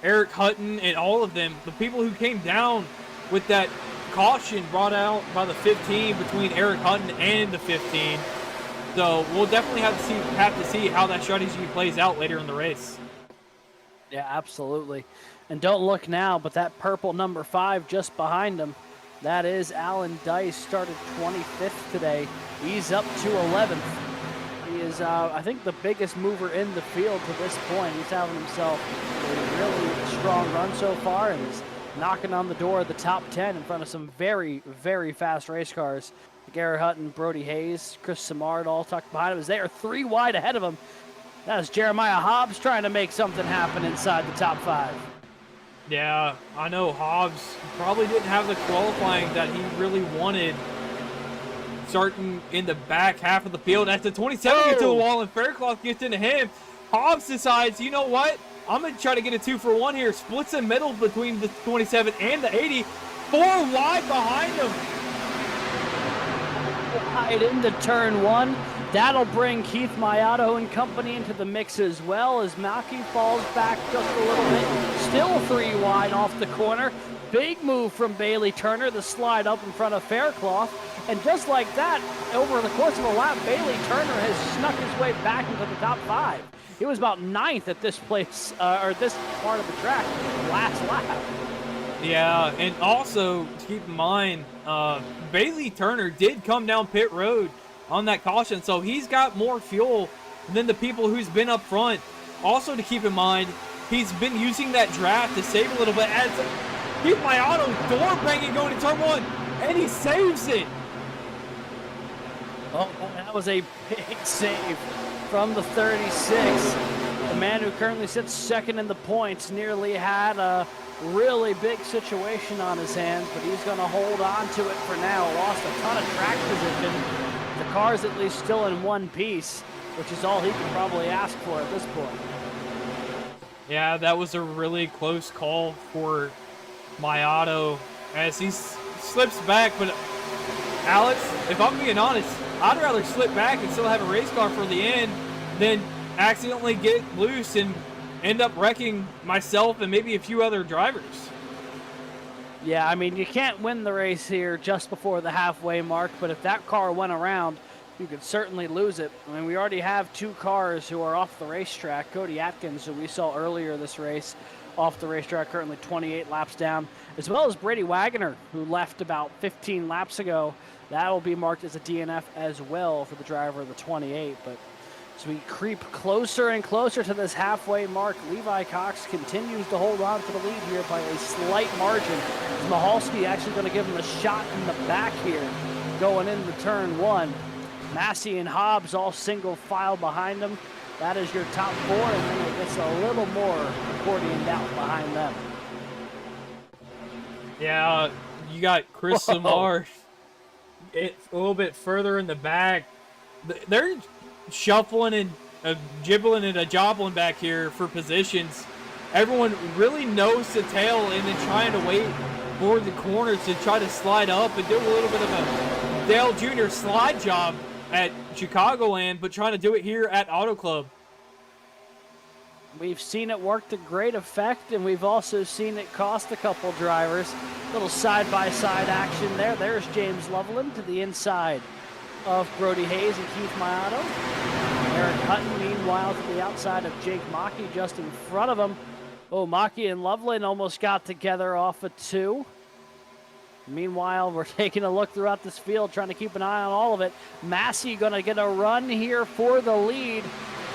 Eric Hutton, and all of them. The people who came down with that caution brought out by the 15 between Eric Hutton and the 15. So we'll definitely have to see how that strategy plays out later in the race. Yeah, absolutely. And don't look now, but that purple number 5 just behind him, that is Alan Dice, started 25th today. He's up to 11th. He is, I think, the biggest mover in the field to this point. He's having himself a really strong run so far and is knocking on the door of the top 10 in front of some very, very fast race cars. Garrett Hutton, Brody Hayes, Chris Samard all tucked behind him as they are 3 wide ahead of him. That is Jeremiah Hobbs trying to make something happen inside the top 5. Yeah, I know Hobbs probably didn't have the qualifying that he really wanted starting in the back half of the field. As the 27 gets to the wall and Faircloth gets into him, Hobbs decides, you know what? I'm going to try to get a 2-for-1 here. Splits in middle between the 27 and the 80. 4 wide behind him. wide into turn one. That'll bring Keith Mayato and company into the mix as well as Maki falls back just a little bit. Still 3 wide off the corner. Big move from Bailey Turner, the slide up in front of Faircloth. And just like that, over the course of a lap, Bailey Turner has snuck his way back into the top 5. He was about 9th at this place, or this part of the track last lap. Yeah, and also to keep in mind, Bailey Turner did come down pit road on that caution, so he's got more fuel than the people who's been up front. Also to keep in mind, he's been using that draft to save a little bit. As Keith Mayato door banging going to turn 1, and he saves it. Oh, that was a big save from the 36. The man who currently sits second in the points nearly had a really big situation on his hands, but he's going to hold on to it for now. Lost a ton of track position. The car's at least still in one piece, which is all he can probably ask for at this point. Yeah, that was a really close call for Mayato as he slips back, but Alex, if I'm being honest, I'd rather slip back and still have a race car for the end than accidentally get loose and end up wrecking myself and maybe a few other drivers. Yeah, I mean, you can't win the race here just before the halfway mark, but if that car went around, you could certainly lose it. I mean, we already have 2 cars who are off the racetrack. Cody Atkins, who we saw earlier this race, off the racetrack, currently 28 laps down, as well as Brady Wagoner, who left about 15 laps ago. That will be marked as a DNF as well for the driver of the 28. But as we creep closer and closer to this halfway mark, Levi Cox continues to hold on to the lead here by a slight margin. Mahalski actually going to give him a shot in the back here going into turn 1. Massey and Hobbs all single file behind him. That is your top 4, and then it gets a little more accordioned out behind them. Yeah, you got Chris Samar a little bit further in the back. They're shuffling and jibbling and jobbling back here for positions. Everyone really nose to tail and then trying to wait for the corners to try to slide up and do a little bit of a Dale Jr. slide job at Chicagoland, but trying to do it here at Auto Club. We've seen it work to great effect, and we've also seen it cost a couple drivers. Little side-by-side action there. There's James Loveland to the inside of Brody Hayes and Keith Mayato. Eric Hutton, meanwhile, to the outside of Jake Maki, just in front of him. Oh, Maki and Loveland almost got together off of 2. Meanwhile, we're taking a look throughout this field, trying to keep an eye on all of it. Massey going to get a run here for the lead.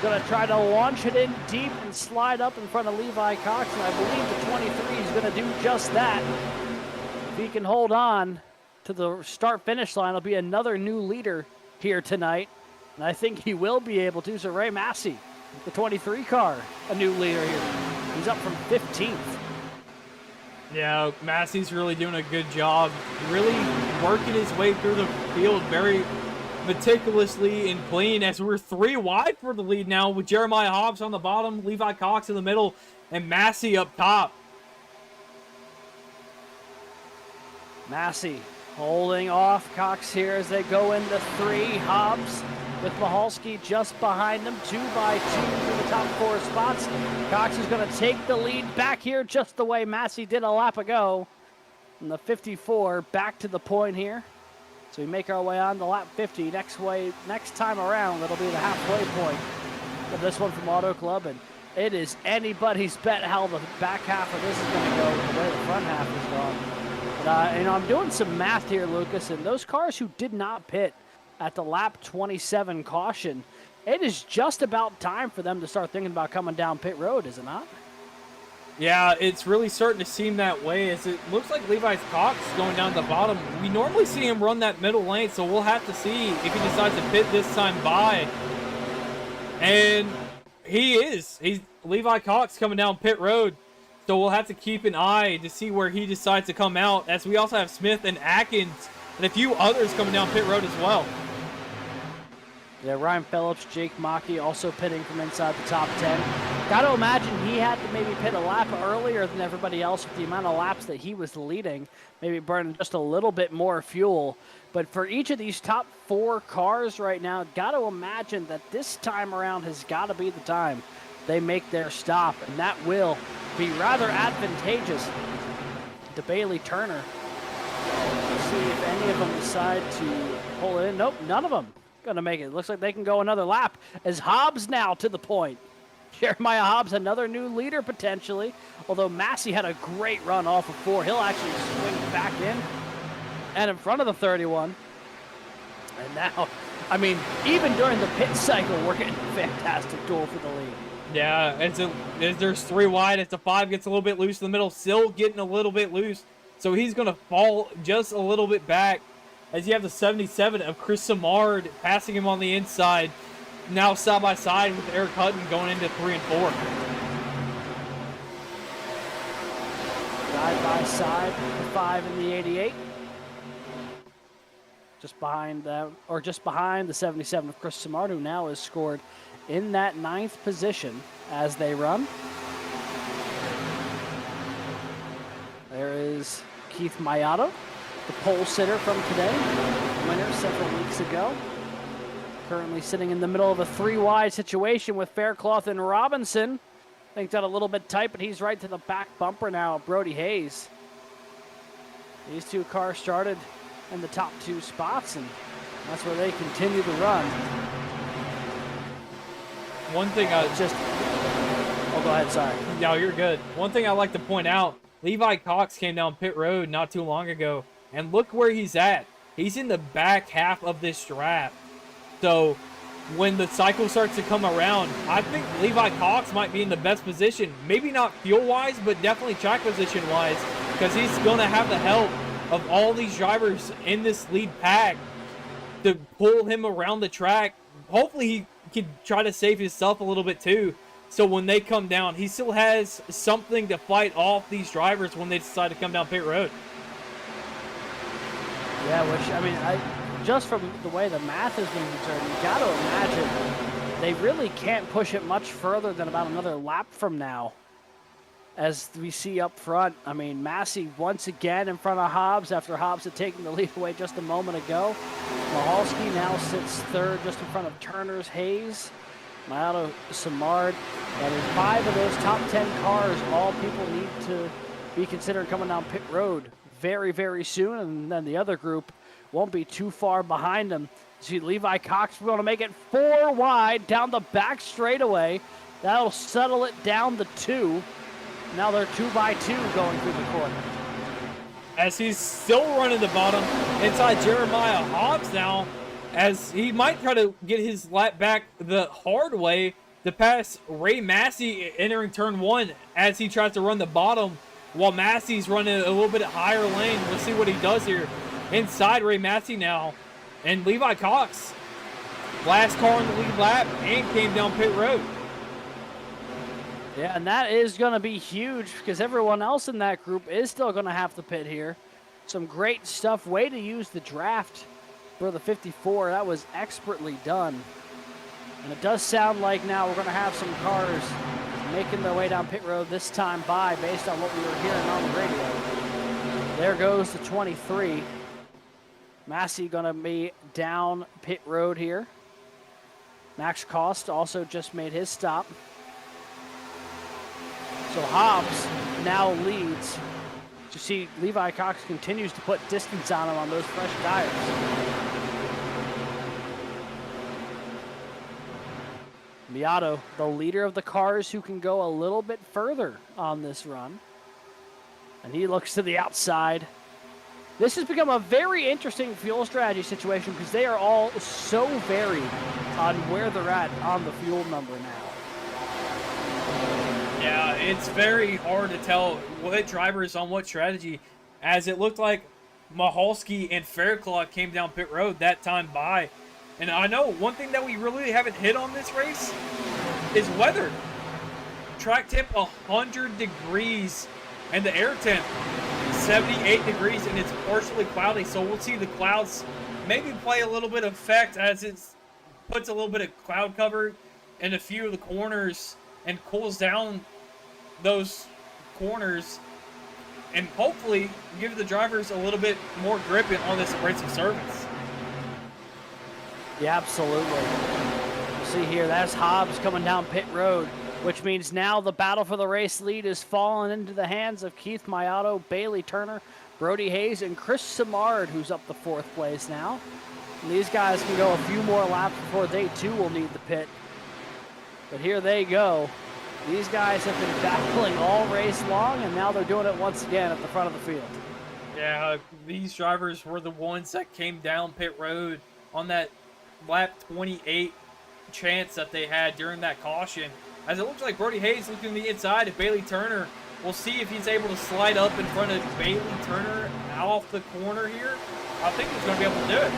Going to try to launch it in deep and slide up in front of Levi Cox, and I believe the 23 is going to do just that. If he can hold on to the start-finish line, it'll be another new leader here tonight, and I think he will be able to. So Ray Massey, the 23 car, a new leader here. He's up from 15th. Yeah, Massey's really doing a good job, really working his way through the field very meticulously and clean as we're 3 wide for the lead now with Jeremiah Hobbs on the bottom, Levi Cox in the middle, and Massey up top. Massey holding off Cox here as they go into 3. Hobbs with Mahalski just behind them, 2 by 2 for the top 4 spots. Cox is going to take the lead back here just the way Massey did a lap ago. And the 54 back to the point here. So we make our way on to lap 50. Next time around, it'll be the halfway point of this one from Auto Club. And it is anybody's bet how the back half of this is going to go the way the front half is gone. But, I'm doing some math here, Lucas, and those cars who did not pit at the lap 27 caution, it is just about time for them to start thinking about coming down pit road, is it not? Yeah, it's really starting to seem that way as it looks like Levi Cox going down the bottom. We normally see him run that middle lane, so we'll have to see if he decides to pit this time by. And he is. Levi Cox coming down pit road. So we'll have to keep an eye to see where he decides to come out, as we also have Smith and Atkins and a few others coming down pit road as well. Yeah, Ryan Phillips, Jake Maki also pitting from inside the top 10. Got to imagine he had to maybe pit a lap earlier than everybody else with the amount of laps that he was leading, maybe burning just a little bit more fuel. But for each of these top 4 cars right now, got to imagine that this time around has got to be the time they make their stop, and that will be rather advantageous to Bailey Turner. Let's see if any of them decide to pull it in. Nope, none of them going to make it. Looks like they can go another lap as Hobbs now to the point. Jeremiah Hobbs, another new leader potentially, although Massey had a great run off of 4. He'll actually swing back in and in front of the 31. And now, I mean, even during the pit cycle, we're getting a fantastic duel for the lead. Yeah, as there's 3 wide, as the 5 gets a little bit loose in the middle, still getting a little bit loose. So he's going to fall just a little bit back as you have the 77 of Chris Samard passing him on the inside. Now side by side with Eric Hutton going into 3 and 4. Side by side, the 5 and the 88. Just behind them, or just behind the 77 of Chris Samard, who now is scored in that 9th position as they run. There is Keith Mayato, the pole sitter from today, winner several weeks ago. Currently sitting in the middle of a 3-wide situation with Faircloth and Robinson. I think that a little bit tight, but he's right to the back bumper now, Brody Hayes. These 2 cars started in the top 2 spots, and that's where they continue to run. One thing I just... Oh, go ahead, sorry. No, you're good. One thing I like to point out, Levi Cox came down pit road not too long ago, and look where he's at. He's in the back half of this draft. So when the cycle starts to come around, I think Levi Cox might be in the best position. Maybe not fuel-wise, but definitely track position-wise, because he's going to have the help of all these drivers in this lead pack to pull him around the track. Hopefully he can try to save himself a little bit too. So when they come down, he still has something to fight off these drivers when they decide to come down pit road. Yeah, which, I mean, just from the way the math is being concerned, you got to imagine they really can't push it much further than about another lap from now. As we see up front, I mean, Massey once again in front of Hobbs after Hobbs had taken the lead away just a moment ago. Mahalski now sits 3rd just in front of Turner's Hayes. Mayato, Samard, and in 5 of those top 10 cars, all people need to be considered coming down pit road very, very soon, and then the other group won't be too far behind them. See, Levi Cox going to make it 4 wide down the back straightaway. That'll settle it down to 2. Now they're 2 by 2 going through the corner. As he's still running the bottom inside Jeremiah Hobbs now, as he might try to get his lap back the hard way to pass Ray Massey entering turn 1 as he tries to run the bottom while Massey's running a little bit higher lane. Let's see what he does here. Inside Ray Massey now, and Levi Cox, last car in the lead lap, and came down pit road. Yeah, and that is going to be huge because everyone else in that group is still going to have to pit here. Some great stuff. Way to use the draft for the 54. That was expertly done. And it does sound like now we're going to have some cars making their way down pit road this time by based on what we were hearing on the radio. There goes the 23. Massey going to be down pit road here. Max Cost also just made his stop. So Hobbs now leads. You see Levi Cox continues to put distance on him on those fresh tires. Miato, the leader of the cars who can go a little bit further on this run. And he looks to the outside. This has become a very interesting fuel strategy situation because they are all so varied on where they're at on the fuel number now. Yeah, it's very hard to tell what driver is on what strategy, as it looked like Mahalski and Faircloth came down pit road that time by. And I know one thing that we really haven't hit on this race is weather. Track temp 100 degrees and the air temp 78 degrees, and it's partially cloudy, so we'll see the clouds maybe play a little bit of effect as it's puts a little bit of cloud cover in a few of the corners and cools down those corners, and hopefully give the drivers a little bit more grip on this abrasive surface. Yeah, absolutely. See here, that's Hobbs coming down pit road, which means now the battle for the race lead is falling into the hands of Keith Mayato, Bailey Turner, Brody Hayes, and Chris Simard, who's up to 4th place now. And these guys can go a few more laps before they too will need the pit. But here they go. These guys have been battling all race long, and now they're doing it once again at the front of the field. Yeah, these drivers were the ones that came down pit road on that lap 28 chance that they had during that caution. As it looks like Brody Hayes looking to the inside of Bailey Turner. We'll see if he's able to slide up in front of Bailey Turner off the corner here. I think he's going to be able to do it.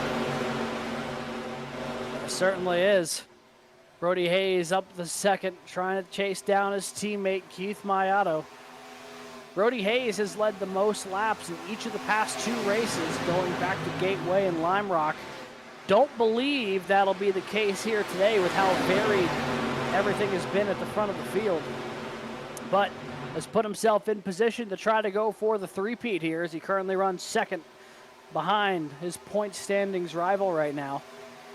It certainly is. Brody Hayes up the second, trying to chase down his teammate Keith Mayato. Brody Hayes has led the most laps in each of the past 2 races, going back to Gateway and Lime Rock. Don't believe that'll be the case here today with how varied everything has been at the front of the field. But has put himself in position to try to go for the three-peat here, as he currently runs second behind his point standings rival right now.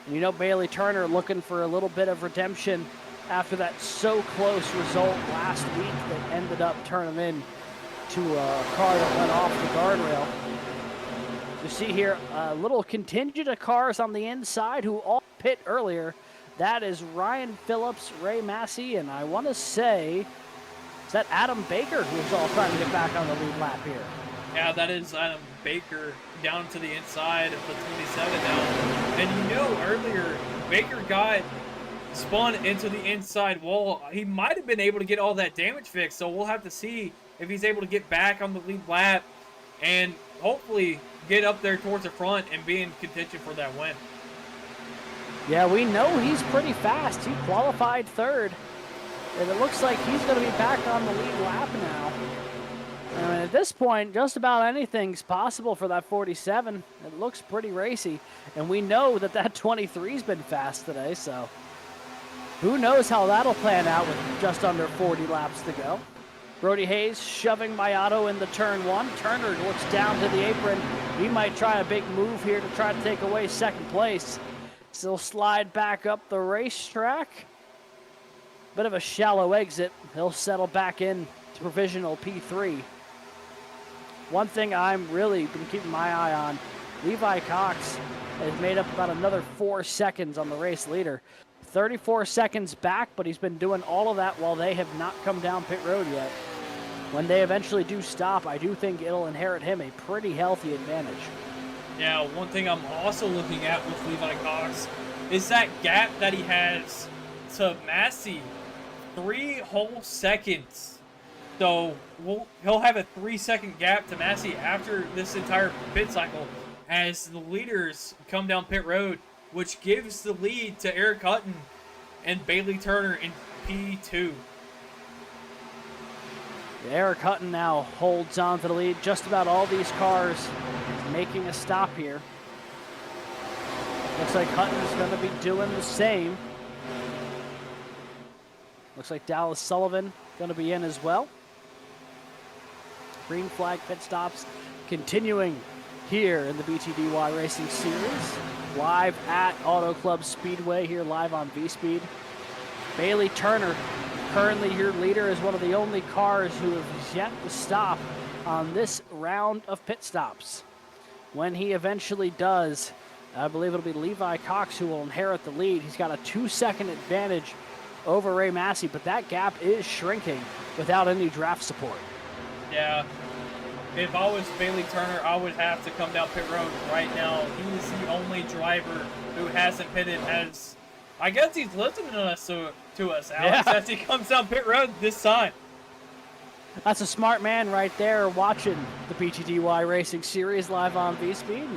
And you know, Bailey Turner looking for a little bit of redemption after that so close result last week that ended up turning in to a car that went off the guardrail. You see here a little contingent of cars on the inside who all pit earlier. That is Ryan Phillips, Ray Massey, and I want to say, is that Adam Baker who's all trying to get back on the lead lap here? Yeah, that is Adam Baker down to the inside of the 27 now. And you know, earlier, Baker got spun into the inside wall. He might have been able to get all that damage fixed, so we'll have to see if he's able to get back on the lead lap and hopefully get up there towards the front and be in contention for that win. Yeah, we know he's pretty fast. He qualified 3rd, and it looks like he's going to be back on the lead lap now. And at this point, just about anything's possible for that 47. It looks pretty racy, and we know that that 23's been fast today, so who knows how that'll plan out with just under 40 laps to go. Brody Hayes shoving Mayato into turn 1. Turner looks down to the apron. He might try a big move here to try to take away 2nd place. Still slide back up the racetrack. Bit of a shallow exit. He'll settle back in to provisional P3. One thing I'm really been keeping my eye on, Levi Cox has made up about another 4 seconds on the race leader. 34 seconds back, but he's been doing all of that while they have not come down pit road yet. When they eventually do stop, I do think it'll inherit him a pretty healthy advantage. Yeah, one thing I'm also looking at with Levi Cox is that gap that he has to Massey. 3 whole seconds. So he'll have a 3-second gap to Massey after this entire pit cycle as the leaders come down pit road, which gives the lead to Eric Hutton and Bailey Turner in P2. Eric Hutton now holds on to the lead. Just about all these cars making a stop here. Looks like Hutton's going to be doing the same. Looks like Dallas Sullivan going to be in as well. Green flag pit stops continuing here in the BTDY Racing Series. Live at Auto Club Speedway here live on VSPEED. Bailey Turner, currently your leader, is one of the only cars who have yet to stop on this round of pit stops. When he eventually does, I believe it'll be Levi Cox who will inherit the lead. He's got a 2-second advantage over Ray Massey, but that gap is shrinking without any draft support. Yeah. If I was Bailey Turner, I would have to come down pit road right now. He is the only driver who hasn't pitted as... I guess he's listening to us, Alex, as he comes down pit road this time. That's a smart man right there watching the BTDY Racing Series live on VSPEED.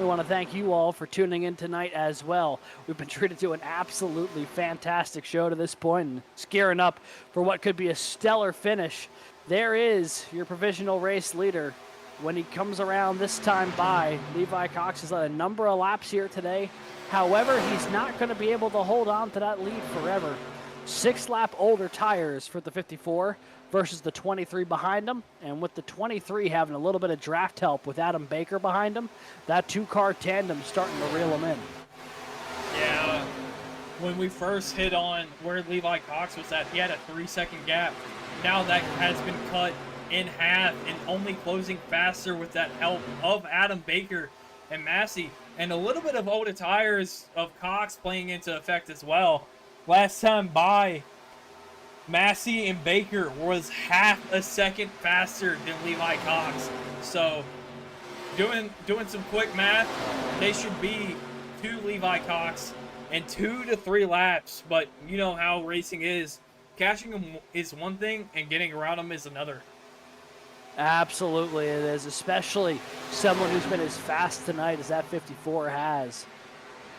We want to thank you all for tuning in tonight as well. We've been treated to an absolutely fantastic show to this point and gearing up for what could be a stellar finish. There is your provisional race leader, when he comes around this time by. Levi Cox has led a number of laps here today. However, he's not going to be able to hold on to that lead forever. 6-lap older tires for the 54 versus the 23 behind him. And with the 23 having a little bit of draft help with Adam Baker behind him, that 2-car tandem starting to reel him in. Yeah, when we first hit on where Levi Cox was at, he had a 3-second gap. Now that has been cut in half and only closing faster with that help of Adam Baker and Massey. And a little bit of older tires of Cox playing into effect as well. Last time by, Massey and Baker was half a second faster than Levi Cox. So, doing some quick math, they should be to Levi Cox in 2 to 3 laps. But you know how racing is. Catching him is one thing, and getting around him is another. Absolutely it is, especially someone who's been as fast tonight as that 54 has.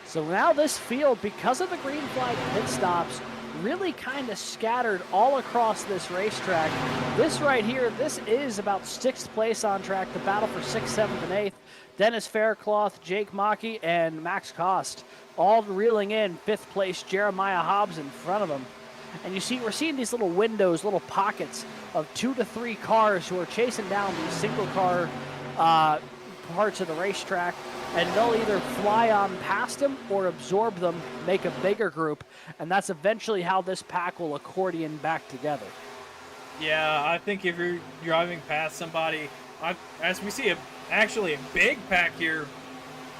So now this field, because of the green flag pit stops, really kind of scattered all across this racetrack. This right here, this is about 6th place on track, the battle for 6th, 7th, and 8th. Dennis Faircloth, Jake Maki, and Max Kost all reeling in 5th place, Jeremiah Hobbs in front of them. And you see, we're seeing these little windows, little pockets of 2 to 3 cars who are chasing down these single car parts of the racetrack, and they'll either fly on past them or absorb them, make a bigger group, and that's eventually how this pack will accordion back together. Yeah, I think if you're driving past somebody, as we see actually a big pack here,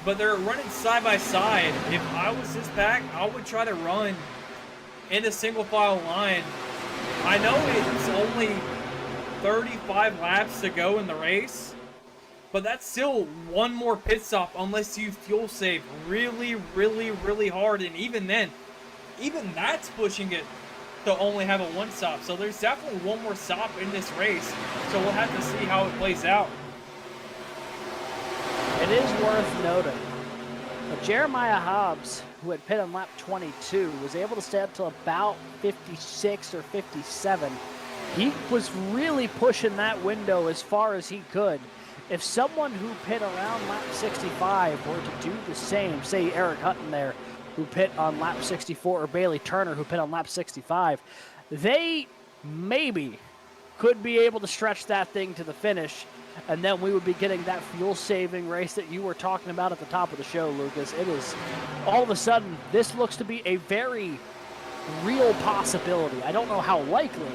but they're running side by side. If I was this pack, I would try to run in a single file line. I know it's only 35 laps to go in the race, but that's still one more pit stop unless you fuel save really, really, really hard. And even then, even that's pushing it to only have a 1 stop. So there's definitely one more stop in this race. So we'll have to see how it plays out. It is worth noting that Jeremiah Hobbs, who had pit on lap 22, was able to stay up to about 56 or 57. He was really pushing that window as far as he could. If someone who pit around lap 65 were to do the same, say Eric Hutton there, who pit on lap 64, or Bailey Turner, who pit on lap 65, they maybe could be able to stretch that thing to the finish, and then we would be getting that fuel-saving race that you were talking about at the top of the show, Lucas. It is, all of a sudden, this looks to be a very real possibility. I don't know how likely,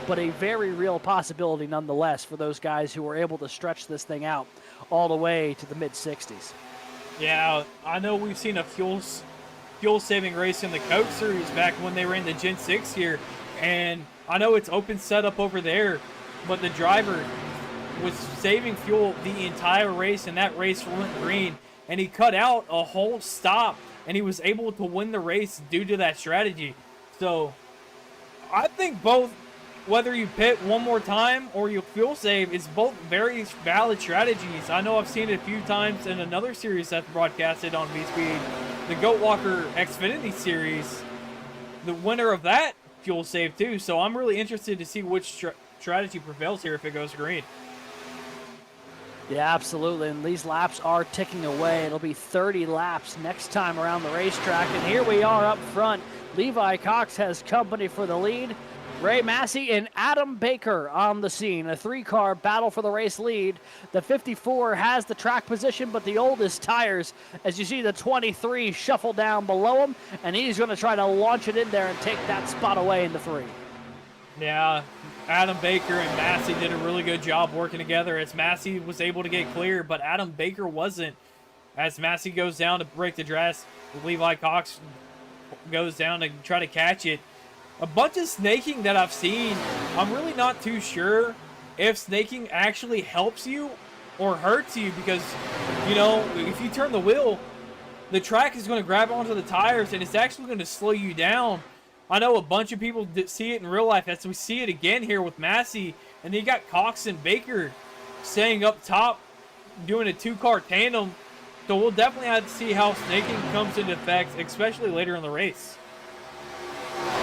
but a very real possibility nonetheless for those guys who were able to stretch this thing out all the way to the mid-60s. Yeah, I know we've seen a fuel-saving race in the Coke Series back when they were in the Gen 6 here, and I know it's open setup over there, but the driver was saving fuel the entire race, and that race went green, and he cut out a whole stop, and he was able to win the race due to that strategy. So I think both, whether you pit one more time or you fuel save, is both very valid strategies. I know I've seen it a few times in another series that's broadcasted on VSPEED, the Goat Walker Xfinity series. The winner of that fuel save too, so I'm really interested to see which strategy prevails here if it goes green. Yeah, absolutely, and these laps are ticking away. It'll be 30 laps next time around the racetrack, and here we are up front. Levi Cox has company for the lead. Ray Massey and Adam Baker on the scene. A 3-car battle for the race lead. The 54 has the track position, but the oldest tires, as you see the 23 shuffle down below him, and he's going to try to launch it in there and take that spot away in the 3. Yeah, Adam Baker and Massey did a really good job working together as Massey was able to get clear, but Adam Baker wasn't. As Massey goes down to break the dress, Levi Cox goes down to try to catch it. A bunch of snaking that I've seen. I'm really not too sure if snaking actually helps you or hurts you, because, you know, if you turn the wheel, the track is going to grab onto the tires and it's actually going to slow you down. I know a bunch of people see it in real life, as we see it again here with Massey, and then you got Cox and Baker staying up top, doing a 2-car tandem. So we'll definitely have to see how snaking comes into effect, especially later in the race.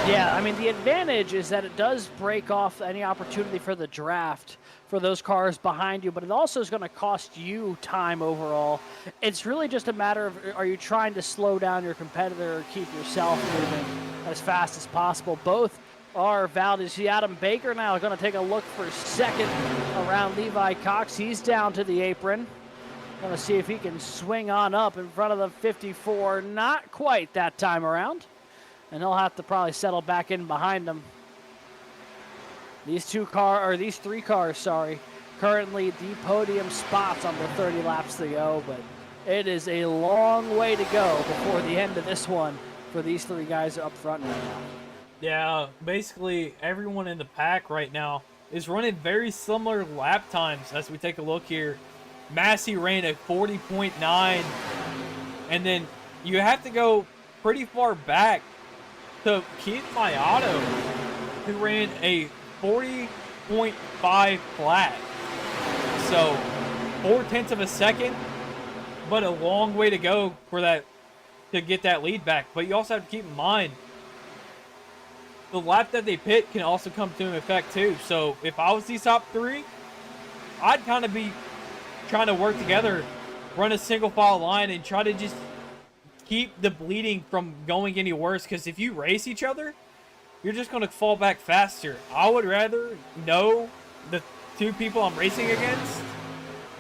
Yeah, I mean, the advantage is that it does break off any opportunity for the draft for those cars behind you, but it also is going to cost you time overall. It's really just a matter of, are you trying to slow down your competitor or keep yourself moving as fast as possible? Both are valid. You see Adam Baker now going to take a look for second around Levi Cox. He's down to the apron. Going to see if he can swing on up in front of the 54. Not quite that time around. And he'll have to probably settle back in behind them. These three cars, currently the podium spots on the 30 laps to go, but it is a long way to go before the end of this one for these three guys up front right now. Yeah, basically everyone in the pack right now is running very similar lap times. As we take a look here, Massey ran a 40.9, and then you have to go pretty far back to Keith Mayato, who ran a 40.5 flat. So 0.4 of a second, but a long way to go for that, to get that lead back. But you also have to keep in mind, the lap that they pit can also come to effect too. So if I was these top three, I'd kind of be trying to work together, run a single file line, and try to just keep the bleeding from going any worse. Because if you race each other, you're just going to fall back faster. I would rather know the two people I'm racing against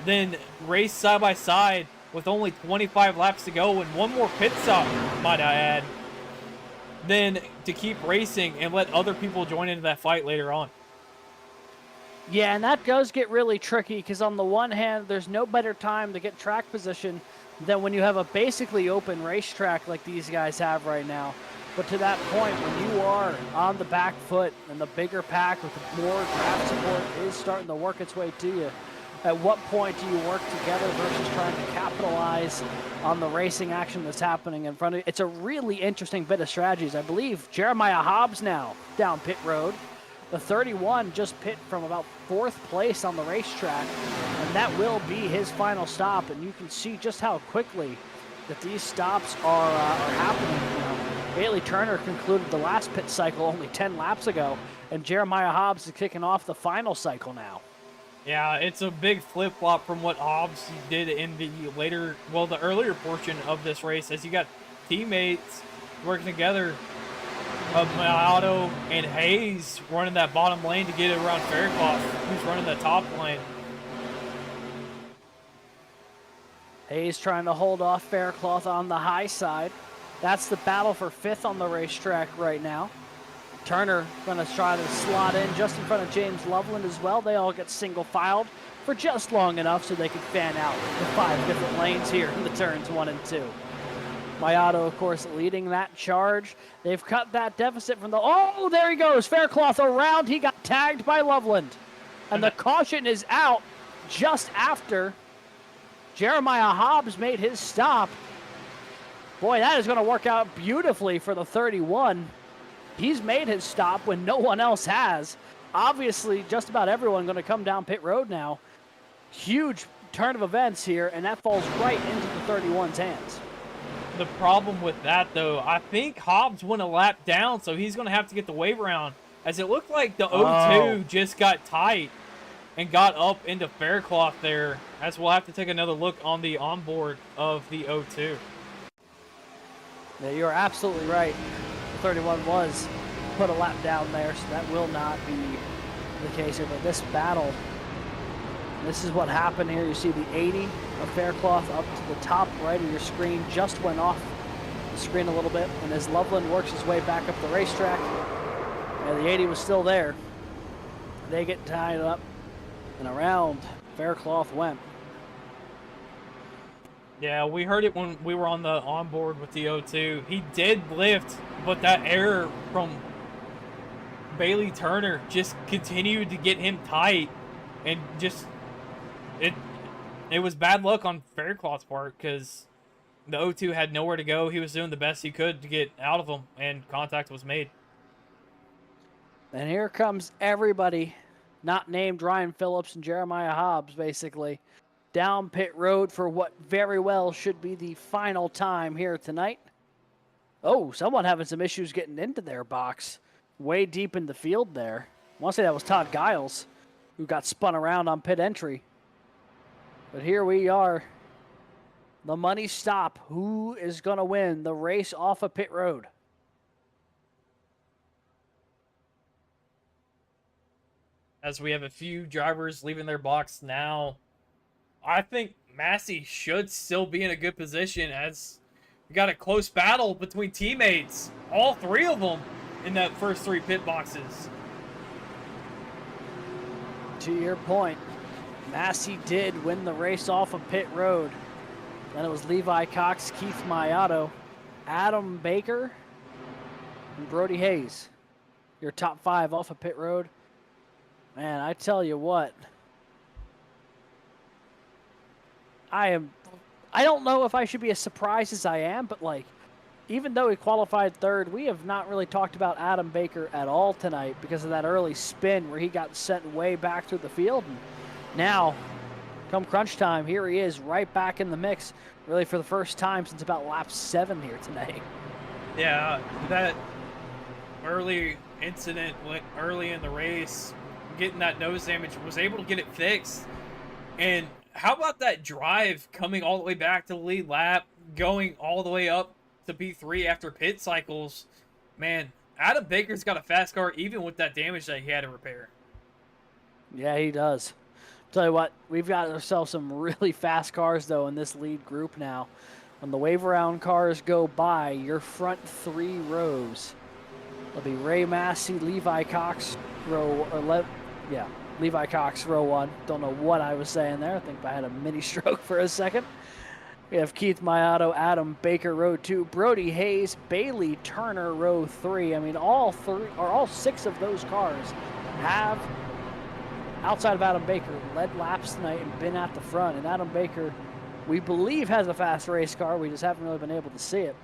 than race side by side with only 25 laps to go and one more pit stop, might I add, than to keep racing and let other people join into that fight later on. Yeah, and that does get really tricky because on the one hand, there's no better time to get track position than when you have a basically open racetrack like these guys have right now. But to that point, when you are on the back foot and the bigger pack with more draft support is starting to work its way to you, at what point do you work together versus trying to capitalize on the racing action that's happening in front of you? It's a really interesting bit of strategies. I believe Jeremiah Hobbs now down pit road. The 31 just pit from about 4th place on the racetrack, and that will be his final stop. And you can see just how quickly that these stops are happening. You know, Bailey Turner concluded the last pit cycle only 10 laps ago, and Jeremiah Hobbs is kicking off the final cycle now. Yeah, it's a big flip-flop from what Hobbs did in the earlier portion of this race, as you got teammates working together. Mayato and Hayes running that bottom lane to get it around Faircloth, who's running the top lane. Hayes trying to hold off Faircloth on the high side. That's the battle for 5th on the racetrack right now. Turner going to try to slot in just in front of James Loveland as well. They all get single filed for just long enough so they can fan out the 5 different lanes here in the turns 1 and 2. Mayato, of course, leading that charge. They've cut that deficit from the... Oh, there he goes. Faircloth around. He got tagged by Loveland. And the caution is out just after Jeremiah Hobbs made his stop. Boy, that is going to work out beautifully for the 31. He's made his stop when no one else has. Obviously, just about everyone going to come down pit road now. Huge turn of events here, and that falls right into the 31's hands. The problem with that, though, I think Hobbs went a lap down, so he's going to have to get the wave around, as it looked like the O2 just got tight and got up into Faircloth there, as we'll have to take another look on the onboard of the O2. Yeah, you're absolutely right. The 31 was put a lap down there, so that will not be the case here. But this battle, this is what happened here. You see the 80 of Faircloth up to the top right of your screen, just went off the screen a little bit, and as Loveland works his way back up the racetrack, the 80 was still there. They get tied up, and around Faircloth went. Yeah, we heard it when we were on the onboard with the O2. He did lift, but that error from Bailey Turner just continued to get him tight, and just it was bad luck on Faircloth's part, because the O2 had nowhere to go. He was doing the best he could to get out of him, and contact was made. And here comes everybody not named Ryan Phillips and Jeremiah Hobbs, basically, down pit road for what very well should be the final time here tonight. Oh, someone having some issues getting into their box way deep in the field there. I want to say that was Todd Giles. who got spun around on pit entry. But here we are. The money stop. Who is going to win the race off of pit road? As we have a few drivers leaving their box now, I think Massey should still be in a good position as we got a close battle between teammates. All three of them in that first 3 pit boxes. To your point, Massey did win the race off of pit road. Then it was Levi Cox, Keith Mayato, Adam Baker, and Brody Hayes. Your top 5 off of pit road. Man, I tell you what. I don't know if I should be as surprised as I am, but like, even though he qualified 3rd, we have not really talked about Adam Baker at all tonight because of that early spin where he got sent way back through the field. And now, come crunch time, here he is right back in the mix, really for the first time since about lap 7 here today. Yeah, that early incident early in the race, getting that nose damage, was able to get it fixed. And how about that drive coming all the way back to the lead lap, going all the way up to P3 after pit cycles? Man, Adam Baker's got a fast car even with that damage that he had to repair. Yeah, he does. Tell you what, we've got ourselves some really fast cars, though, in this lead group now. When the wave around cars go by, your front 3 rows, it'll be Ray Massey, Levi Cox, Levi Cox, row 1. Don't know what I was saying there. I think I had a mini stroke for a second. We have Keith Mayato, Adam Baker, row 2, Brody Hayes, Bailey Turner, row 3. I mean, all 6 of those cars have, outside of Adam Baker, led laps tonight and been at the front. And Adam Baker, we believe, has a fast race car. We just haven't really been able to see it.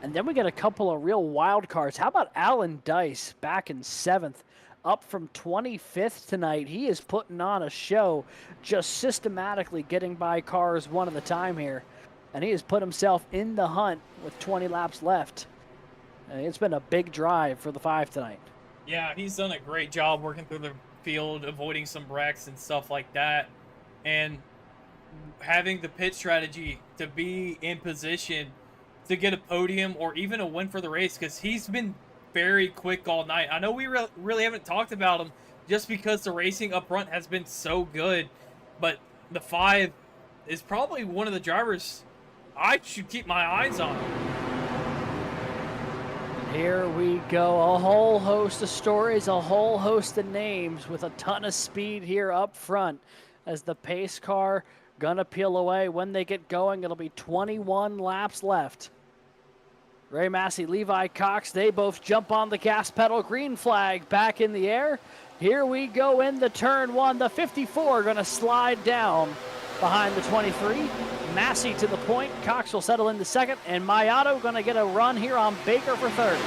And then we get a couple of real wild cards. How about Alan Dice back in 7th? Up from 25th tonight. He is putting on a show, just systematically getting by cars one at a time here. And he has put himself in the hunt with 20 laps left. And it's been a big drive for the 5 tonight. Yeah, he's done a great job working through the field, avoiding some wrecks and stuff like that. And having the pit strategy to be in position to get a podium or even a win for the race, because he's been very quick all night. I know we really haven't talked about him just because the racing up front has been so good, but the 5 is probably one of the drivers I should keep my eyes on. Here we go. A whole host of stories, a whole host of names with a ton of speed here up front as the pace car gonna peel away. When they get going, it'll be 21 laps left. Ray Massey, Levi Cox, they both jump on the gas pedal. Green flag back in the air. Here we go into turn 1. The 54 going to slide down behind the 23. Massey to the point. Cox will settle into 2nd. And Mayato going to get a run here on Baker for 3rd.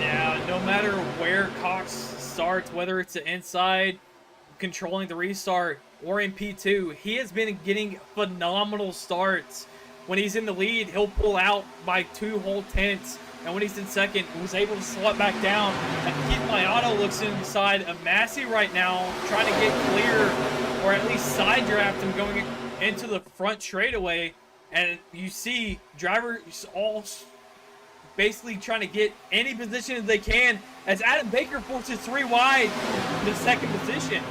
Yeah, no matter where Cox starts, whether it's the inside, controlling the restart, or in P2, he has been getting phenomenal starts. When he's in the lead, he'll pull out by 2 whole tenths. And when he's in 2nd, he was able to slot back down. And Keith Mayato looks inside of Massey right now, trying to get clear, or at least side draft him going into the front straightaway. And you see drivers all basically trying to get any position they can as Adam Baker forces 3 wide in the 2nd position.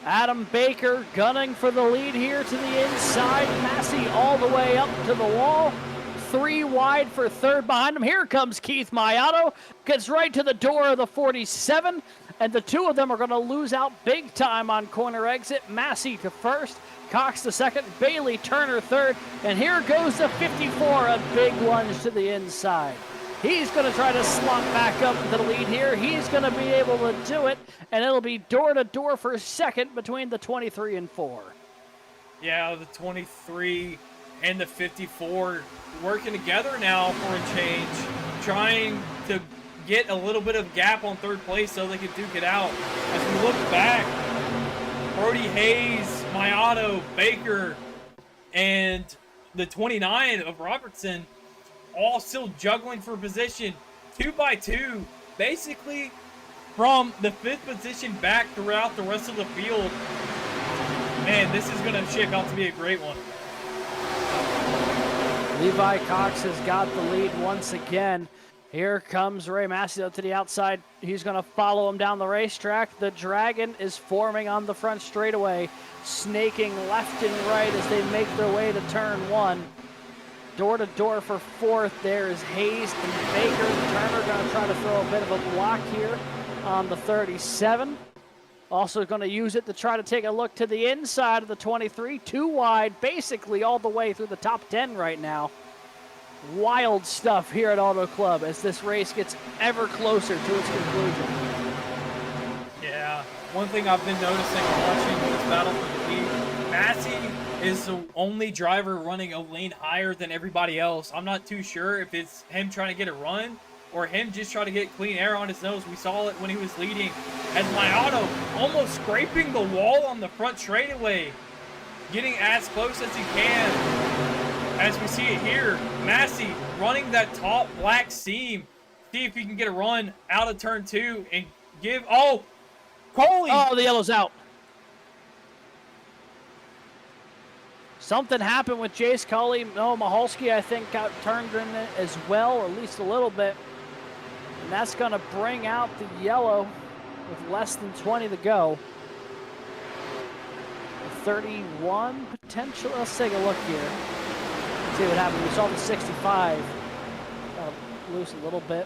Adam Baker gunning for the lead here to the inside. Massey all the way up to the wall. 3 wide for 3rd behind him. Here comes Keith Mayato. Gets right to the door of the 47. And the 2 of them are going to lose out big time on corner exit. Massey to 1st. Cox to 2nd. Bailey Turner 3rd. And here goes the 54. A big lunge to the inside. He's going to try to slot back up to the lead here. He's going to be able to do it, and it'll be door-to-door for 2nd between the 23 and 4. Yeah, the 23 and the 54 working together now for a change, trying to get a little bit of gap on 3rd place so they can duke it out. As we look back, Brody Hayes, Mayato, Baker, and the 29 of Robertson all still juggling for position 2 by 2. Basically, from the 5th position back throughout the rest of the field. Man, this is going to shape out to be a great one. Levi Cox has got the lead once again. Here comes Ray Massey to the outside. He's going to follow him down the racetrack. The Dragon is forming on the front straightaway, snaking left and right as they make their way to turn 1. Door to door for 4th. There is Hayes and Baker. Turner going to try to throw a bit of a block here on the 37. Also going to use it to try to take a look to the inside of the 23. Too wide, basically all the way through the top 10 right now. Wild stuff here at Auto Club as this race gets ever closer to its conclusion. Yeah, one thing I've been noticing watching this battle for the lead, Massey is the only driver running a lane higher than everybody else. I'm not too sure if it's him trying to get a run or him just trying to get clean air on his nose. We saw it when he was leading as Maiato almost scraping the wall on the front straightaway, getting as close as he can. As we see it here, Massey running that top black seam. See if he can get a run out of turn 2 and give, oh, Coley. Oh, the yellow's out. Something happened with Jace Cully. No, Mahalski, I think, got turned in it as well, or at least a little bit. And that's going to bring out the yellow with less than 20 to go. 31 potential. Let's take a look here. See what happened. We saw the 65 loose a little bit.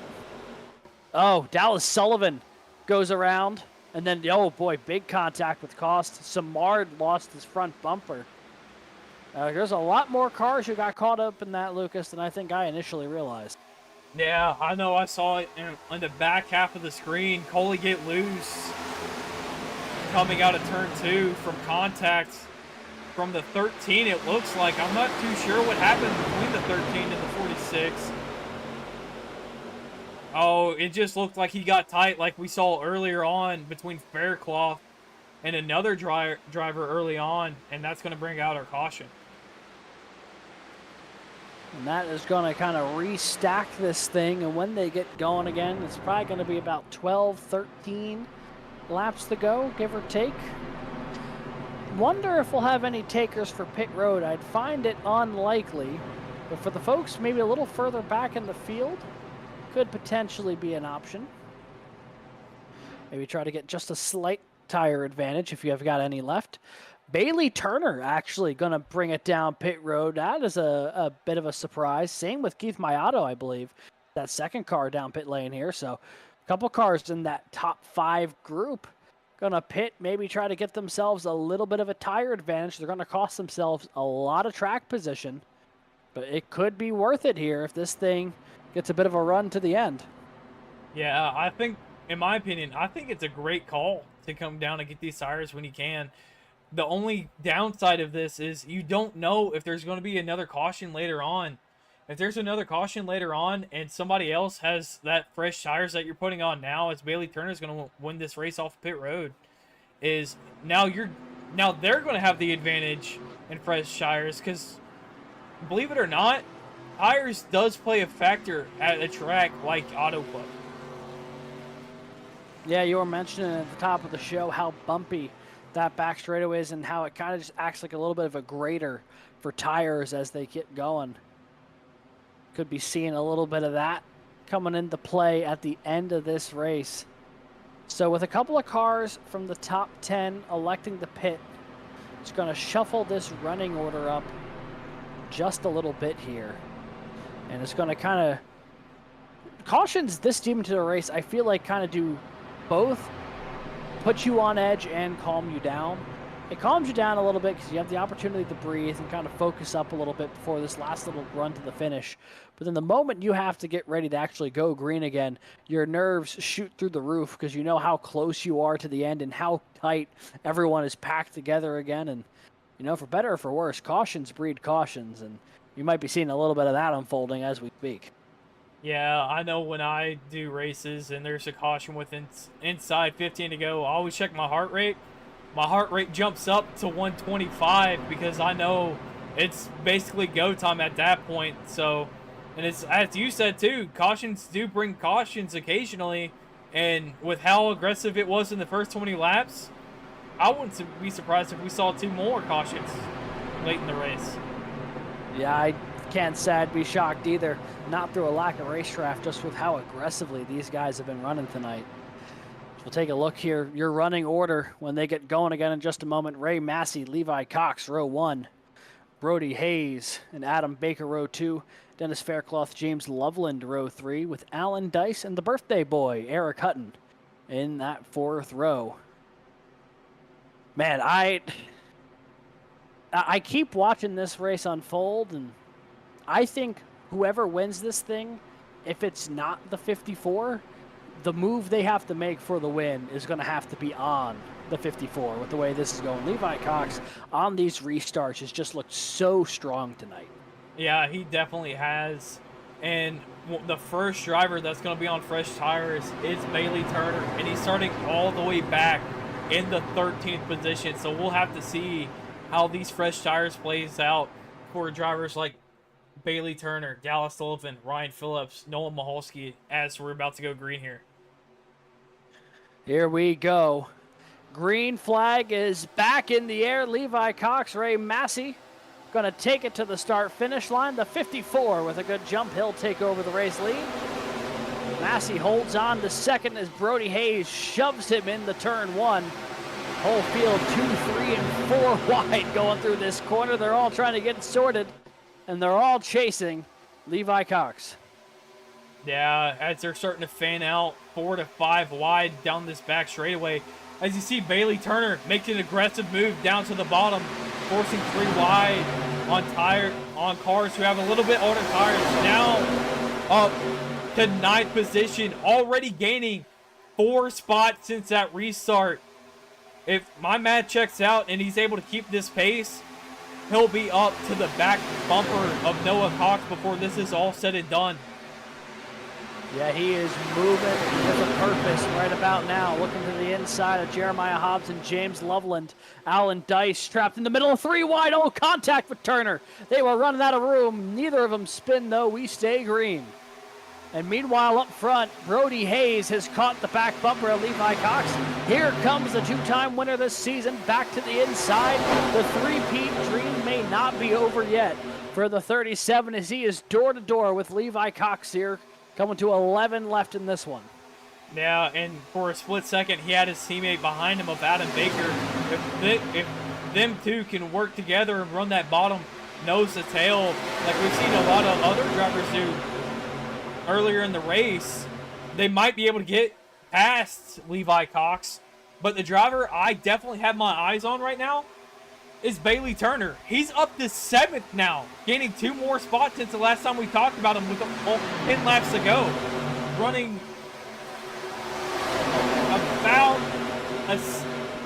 Oh, Dallas Sullivan goes around. And then, oh boy, big contact with Cost. Samard lost his front bumper. There's a lot more cars who got caught up in that, Lucas, than I think I initially realized. Yeah, I know. I saw it in the back half of the screen. Coley get loose coming out of turn 2 from contact from the 13, it looks like. I'm not too sure what happened between the 13 and the 46. Oh, it just looked like he got tight like we saw earlier on between Faircloth and another driver early on, and that's going to bring out our caution. And that is going to kind of restack this thing, and when they get going again, it's probably going to be about 12, 13 laps to go, give or take. Wonder if we'll have any takers for pit road. I'd find it unlikely, but for the folks maybe a little further back in the field, could potentially be an option. Maybe try to get just a slight tire advantage if you have got any left. Bailey Turner actually going to bring it down pit road. That is a bit of a surprise. Same with Keith Maiato, I believe. That second car down pit lane here. So a couple cars in that top 5 group going to pit, maybe try to get themselves a little bit of a tire advantage. They're going to cost themselves a lot of track position, but it could be worth it here if this thing gets a bit of a run to the end. Yeah, I think, in my opinion, I think it's a great call to come down and get these tires when you can. The only downside of this is you don't know if there's going to be another caution later on. If there's another caution later on and somebody else has that fresh tires that you're putting on now, as Bailey Turner's going to win this race off pit road, is now they're going to have the advantage in fresh tires, because believe it or not, tires does play a factor at a track like Auto Club. Yeah, you were mentioning at the top of the show how bumpy that back straightaway is and how it kind of just acts like a little bit of a grater for tires as they get going. Could be seeing a little bit of that coming into play at the end of this race. So with a couple of cars from the top 10 electing the pit, it's going to shuffle this running order up just a little bit here. And it's going to kind of... Cautions this deep into the race, I feel like kind of do both put you on edge and calm you down. It calms you down a little bit because you have the opportunity to breathe and kind of focus up a little bit before this last little run to the finish. But then the moment you have to get ready to actually go green again, your nerves shoot through the roof because you know how close you are to the end and how tight everyone is packed together again. And, you know, for better or for worse, cautions breed cautions. And you might be seeing a little bit of that unfolding as we speak. Yeah, I know when I do races and there's a caution with inside 15 to go, I always check my heart rate. My heart rate jumps up to 125 because I know it's basically go time at that point. So, and it's, as you said too, cautions do bring cautions occasionally And with how aggressive it was in the first 20 laps, I wouldn't be surprised if we saw 2 more cautions late in the race. Yeah, I can't say I'd be shocked either. Not through a lack of racecraft, just with how aggressively these guys have been running tonight. We'll take a look here. Your running order when they get going again in just a moment. Ray Massey, Levi Cox, row 1. Brody Hayes and Adam Baker, row 2. Dennis Faircloth, James Loveland, row 3, with Alan Dice and the birthday boy, Eric Hutton, in that 4th row. Man, I keep watching this race unfold, and I think whoever wins this thing, if it's not the 54, the move they have to make for the win is going to have to be on the 54 with the way this is going. Levi Cox on these restarts has just looked so strong tonight. Yeah, he definitely has. And the first driver that's going to be on fresh tires is Bailey Turner, and he's starting all the way back in the 13th position. So we'll have to see how these fresh tires plays out for drivers like Bailey Turner, Dallas Sullivan, Ryan Phillips, Noah Maholsky as we're about to go green here. Here we go. Green flag is back in the air. Levi Cox, Ray Massey going to take it to the start-finish line. The 54 with a good jump. He'll take over the race lead. Massey holds on to second as Brody Hayes shoves him into turn 1. Whole field 2, 3, and 4 wide going through this corner. They're all trying to get sorted, and they're all chasing Levi Cox. Yeah, as they're starting to fan out 4 to 5 wide down this back straightaway. As you see, Bailey Turner makes an aggressive move down to the bottom, forcing 3 wide on cars who have a little bit older tires. Now up to 9th position, already gaining 4 spots since that restart. If my math checks out and he's able to keep this pace, he'll be up to the back bumper of Noah Cox before this is all said and done. Yeah, he is moving with a purpose right about now. Looking to the inside of Jeremiah Hobbs and James Loveland. Alan Dice trapped in the middle of 3 wide. Oh, contact with Turner. They were running out of room. Neither of them spin, though. We stay green. And meanwhile, up front, Brody Hayes has caught the back bumper of Levi Cox. Here comes the 2-time winner this season back to the inside. The 3-peat dream may not be over yet for the 37 as he is door-to-door with Levi Cox here. Coming to 11 left in this one. Yeah, and for a split second, he had his teammate behind him of Adam Baker. If them two can work together and run that bottom nose to tail, like we've seen a lot of other drivers do earlier in the race, they might be able to get past Levi Cox. But the driver I definitely have my eyes on right now is Bailey Turner. He's up to 7th now, gaining 2 more spots since the last time we talked about him with 10 laps to go. Running about a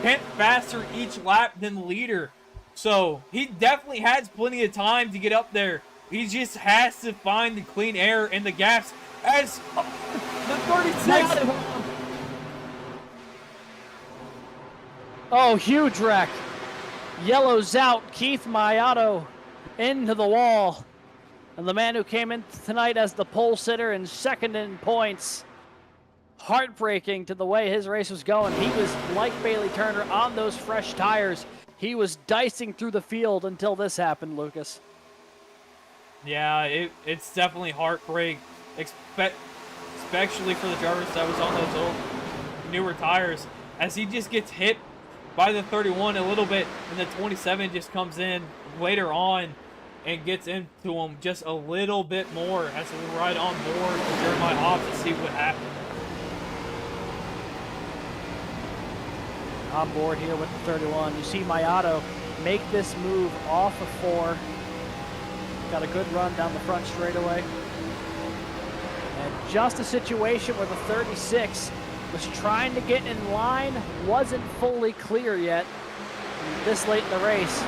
10th faster each lap than the leader. So he definitely has plenty of time to get up there. He just has to find the clean air and the gaps as the 36. Oh, huge wreck. Yellows out Keith Mayato into the wall. And the man who came in tonight as the pole sitter and second in points. Heartbreaking to the way his race was going. He was like Bailey Turner on those fresh tires. He was dicing through the field until this happened, Lucas. Yeah, it's definitely heartbreak, especially for the drivers that was on those old newer tires. As he just gets hit by the 31 a little bit, and the 27 just comes in later on and gets into him just a little bit more as we ride on board with Jeremiah Hobbs to see what happens. On board here with the 31. You see Mayato make this move off of 4. Got a good run down the front straightaway. And just a situation where the 36 was trying to get in line, wasn't fully clear yet. And this late in the race,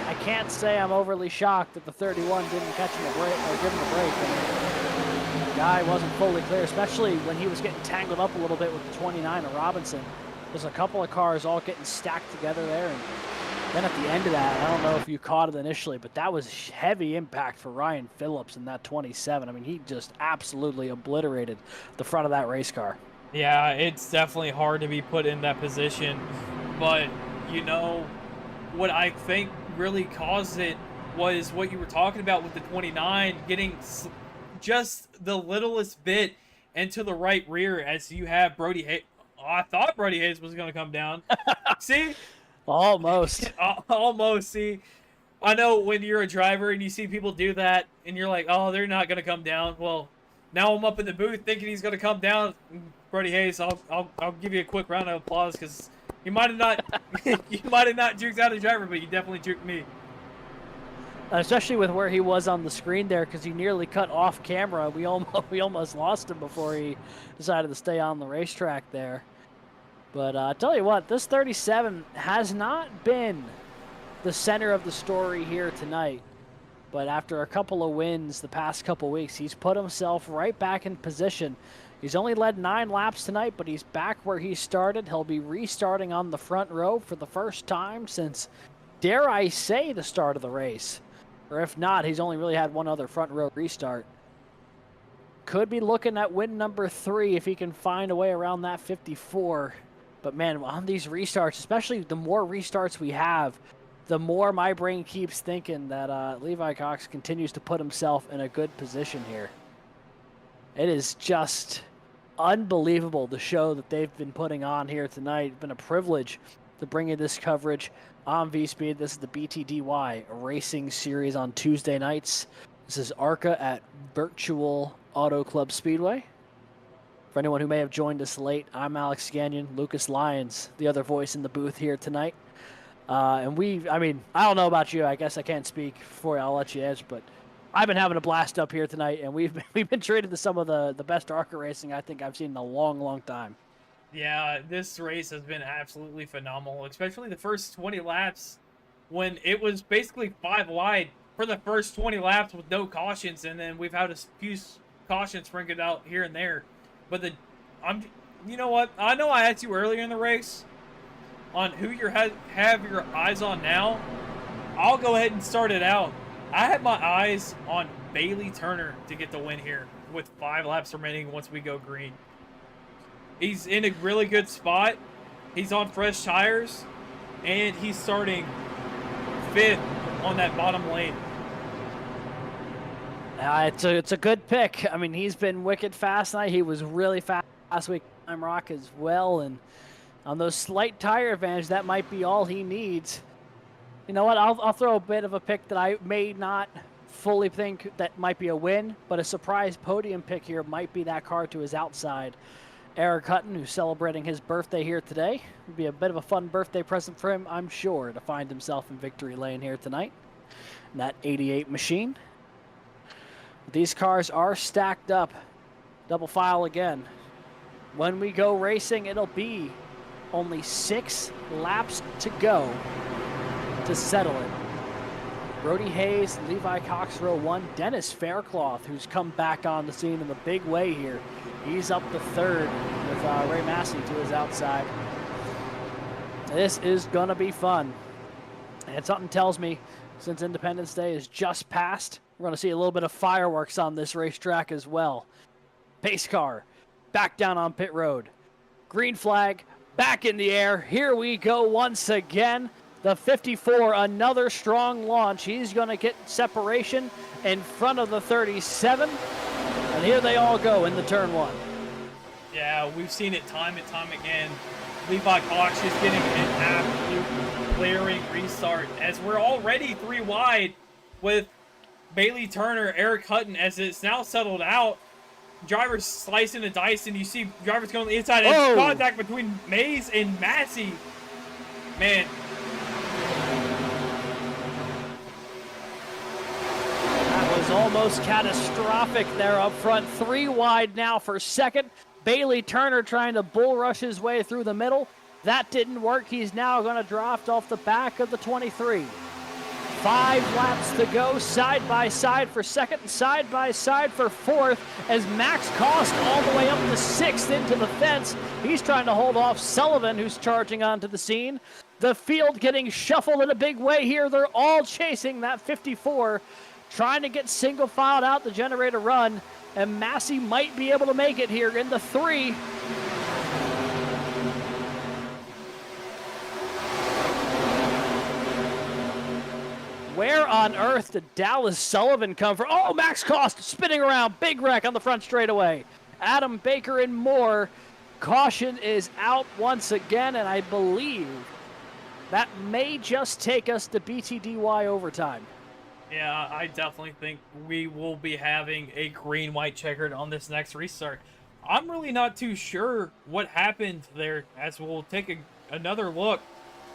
I can't say I'm overly shocked that the 31 didn't catch him a break or give him a break. I mean, the guy wasn't fully clear, especially when he was getting tangled up a little bit with the 29 of Robinson. There's a couple of cars all getting stacked together there, and then at the end of that, I don't know if you caught it initially, but that was heavy impact for Ryan Phillips in that 27. I mean, he just absolutely obliterated the front of that race car. Yeah, it's definitely hard to be put in that position. But, you know, what I think really caused it was what you were talking about with the 29 getting just the littlest bit into the right rear as you have Brody Hayes. Oh, I thought Brody Hayes was going to come down. See? Almost. Almost. See? I know when you're a driver and you see people do that and you're like, oh, they're not going to come down. Well, now I'm up in the booth thinking he's going to come down. Brody Hayes, I'll give you a quick round of applause because you might have not you might have not juked out a driver, but you definitely juked me. Especially with where he was on the screen there, because he nearly cut off camera. We almost lost him before he decided to stay on the racetrack there. But I tell you what, this 37 has not been the center of the story here tonight. But after a couple of wins the past couple weeks, he's put himself right back in position. He's only led 9 laps tonight, but he's back where he started. He'll be restarting on the front row for the first time since, dare I say, the start of the race. Or if not, he's only really had one other front row restart. Could be looking at win number 3 if he can find a way around that 54. But man, on these restarts, especially the more restarts we have, the more my brain keeps thinking that Levi Cox continues to put himself in a good position here. It is just unbelievable the show that they've been putting on here tonight. It's been a privilege to bring you this coverage on VSPEED. This is the BTDY racing series on Tuesday nights. This is ARCA at Virtual Auto Club Speedway. For anyone who may have joined us late, I'm Alex Scannion, Lucas Lyons, the other voice in the booth here tonight. I don't know about you. I guess I can't speak for you. I'll let you answer, but I've been having a blast up here tonight, and we've been treated to some of the best ARCA racing I think I've seen in a long, long time. Yeah, this race has been absolutely phenomenal, especially the first 20 laps when it was basically 5 wide for the first 20 laps with no cautions, and then we've had a few cautions sprinkled out here and there. But you know what? I know I asked you earlier in the race on who you have your eyes on now. I'll go ahead and start it out. I had my eyes on Bailey Turner to get the win here with 5 laps remaining once we go green. He's in a really good spot. He's on fresh tires, and he's starting 5th on that bottom lane. It's a good pick. I mean, he's been wicked fast tonight. He was really fast last week on Rock as well, and on those slight tire advantage, that might be all he needs. You know what? I'll throw a bit of a pick that I may not fully think that might be a win, but a surprise podium pick here might be that car to his outside. Eric Hutton, who's celebrating his birthday here today. Would be a bit of a fun birthday present for him, I'm sure, to find himself in victory lane here tonight. And that 88 machine. These cars are stacked up. Double file again. When we go racing, it'll be only 6 laps to go to settle it. Brody Hayes, Levi Cox, row 1. Dennis Faircloth, who's come back on the scene in a big way here. He's up to 3rd with Ray Massey to his outside. This is going to be fun. And something tells me, since Independence Day is just passed, we're going to see a little bit of fireworks on this racetrack as well. Pace car, back down on pit road. Green flag, back in the air. Here we go once again. The 54, another strong launch. He's going to get separation in front of the 37. And here they all go in the turn 1. Yeah, we've seen it time and time again. Levi Cox is getting an absolute clearing restart as we're already 3 wide with Bailey Turner, Eric Hutton, as it's now settled out. Drivers slicing and dicing. You see drivers going on the inside. And contact between Mays and Massey. Man. That was almost catastrophic there up front. 3 wide now for second. Bailey Turner trying to bull rush his way through the middle. That didn't work. He's now going to draft off the back of the 23. 5 laps to go, side by side for second, side by side for 4th, as Max Cost all the way up to 6th into the fence. He's trying to hold off Sullivan, who's charging onto the scene. The field getting shuffled in a big way here. They're all chasing that 54, trying to get single filed out to generate a run. And Massey might be able to make it here in the 3. Where on earth did Dallas Sullivan come from? Oh, Max Cost spinning around. Big wreck on the front straightaway. Adam Baker and more. Caution is out once again, and I believe that may just take us to BTDY overtime. Yeah, I definitely think we will be having a green-white checkered on this next restart. I'm really not too sure what happened there, as we'll take another look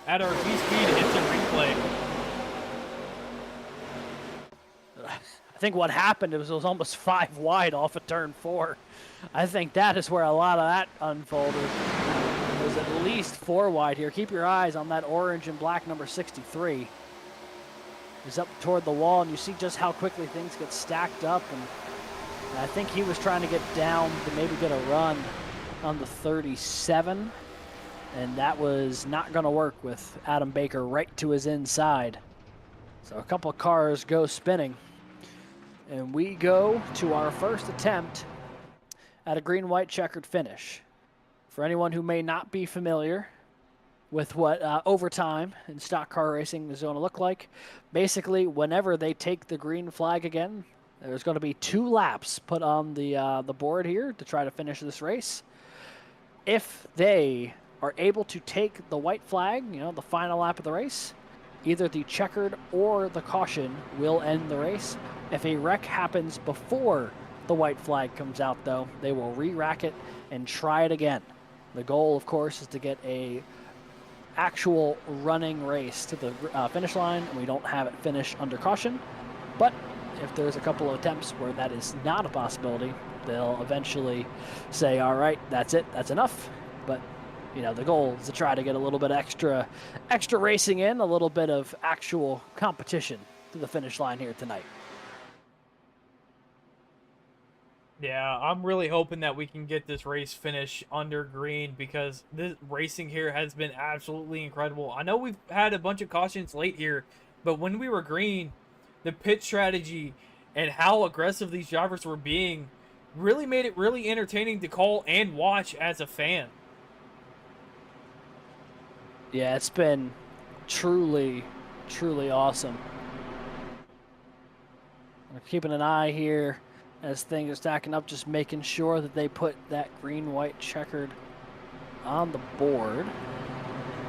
at our VSPEED instant replay. I think what happened was it was almost 5 wide off of turn 4. I think that is where a lot of that unfolded. It was at least 4 wide here. Keep your eyes on that orange and black number 63. He's up toward the wall, and you see just how quickly things get stacked up. And I think he was trying to get down to maybe get a run on the 37. And that was not going to work with Adam Baker right to his inside. So a couple of cars go spinning. And we go to our first attempt at a green-white checkered finish. For anyone who may not be familiar with what overtime in stock car racing is going to look like, basically, whenever they take the green flag again, there's going to be 2 laps put on the board here to try to finish this race. If they are able to take the white flag, the final lap of the race, either the checkered or the caution will end the race. If a wreck happens before the white flag comes out, though, they will re-rack it and try it again. The goal, of course, is to get a actual running race to the finish line, and we don't have it finish under caution. But if there's a couple of attempts where that is not a possibility, they'll eventually say, all right, that's it, that's enough. But the goal is to try to get a little bit extra racing in, a little bit of actual competition to the finish line here tonight. Yeah, I'm really hoping that we can get this race finish under green, because this racing here has been absolutely incredible. I know we've had a bunch of cautions late here, but when we were green, the pit strategy and how aggressive these drivers were being really made it really entertaining to call and watch as a fan. Yeah, it's been truly awesome. We're keeping an eye here as things are stacking up, just making sure that they put that green-white checkered on the board.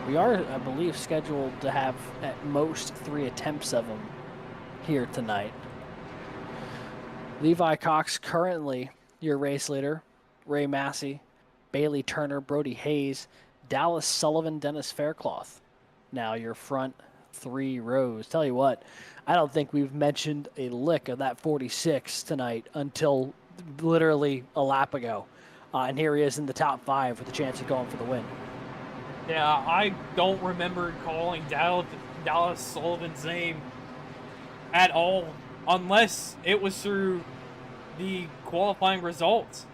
We are, I believe, scheduled to have at most 3 attempts of them here tonight. Levi Cox currently your race leader. Ray Massey, Bailey Turner, Brody Hayes, Dallas Sullivan, Dennis Faircloth. Now your front 3 rows. Tell you what, I don't think we've mentioned a lick of that 46 tonight until literally a lap ago. And here he is in the top 5 with a chance of going for the win. Yeah, I don't remember calling Dallas Sullivan's name at all, unless it was through the qualifying results.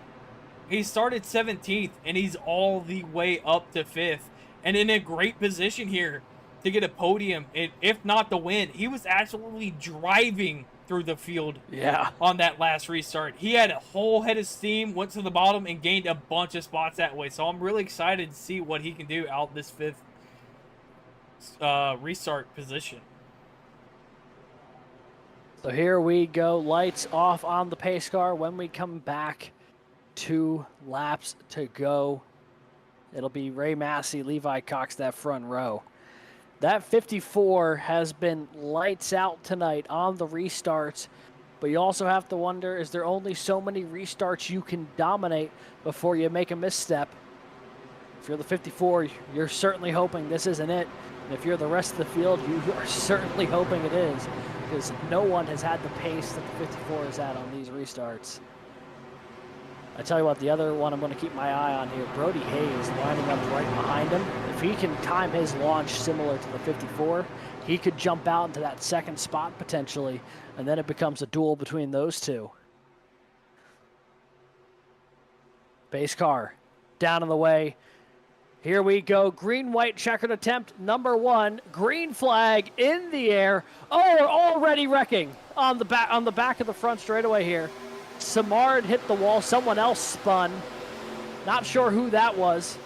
He started 17th, and he's all the way up to 5th, and in a great position here to get a podium, if not the win. He was absolutely driving through the field on that last restart. He had a whole head of steam, went to the bottom, and gained a bunch of spots that way. So I'm really excited to see what he can do out this 5th restart position. So here we go, lights off on the pace car. When we come back, 2 laps to go. It'll be Ray Massey, Levi Cox, that front row. That 54 has been lights out tonight on the restarts, but you also have to wonder, is there only so many restarts you can dominate before you make a misstep? If you're the 54, you're certainly hoping this isn't it. And if you're the rest of the field, you are certainly hoping it is, because no one has had the pace that the 54 has had on these restarts. I tell you what, the other one I'm going to keep my eye on here, Brody Hayes lining up right behind him. If he can time his launch similar to the 54, he could jump out into that 2nd spot potentially, and then it becomes a duel between those 2. Base car down in the way. Here we go, green-white checkered attempt number 1, green flag in the air. Oh, we're already wrecking on the back of the front straightaway here. Samard hit the wall. Someone else spun. Not sure who that was.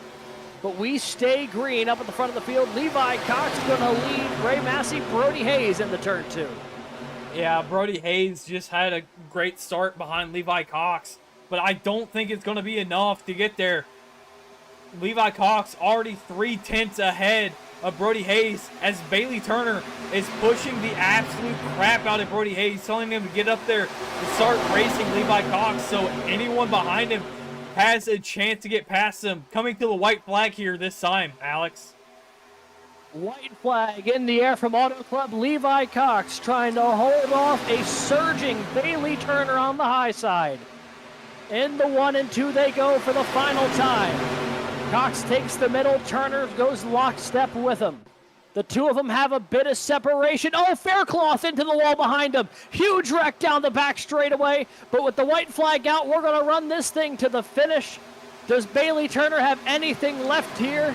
But we stay green up at the front of the field. Levi Cox going to lead Ray Massey, Brody Hayes in the turn 2. Yeah, Brody Hayes just had a great start behind Levi Cox, but I don't think it's going to be enough to get there. Levi Cox already 3/10 ahead of Brody Hayes as Bailey Turner is pushing the absolute crap out of Brody Hayes, telling him to get up there and start racing Levi Cox so anyone behind him has a chance to get past him. Coming to the white flag here this time, Alex. White flag in the air from Auto Club. Levi Cox trying to hold off a surging Bailey Turner on the high side. In the 1 and 2 they go for the final time. Cox takes the middle, Turner goes lockstep with him. The two of them have a bit of separation. Oh, Faircloth into the wall behind him. Huge wreck down the back straightaway. But with the white flag out, we're going to run this thing to the finish. Does Bailey Turner have anything left here?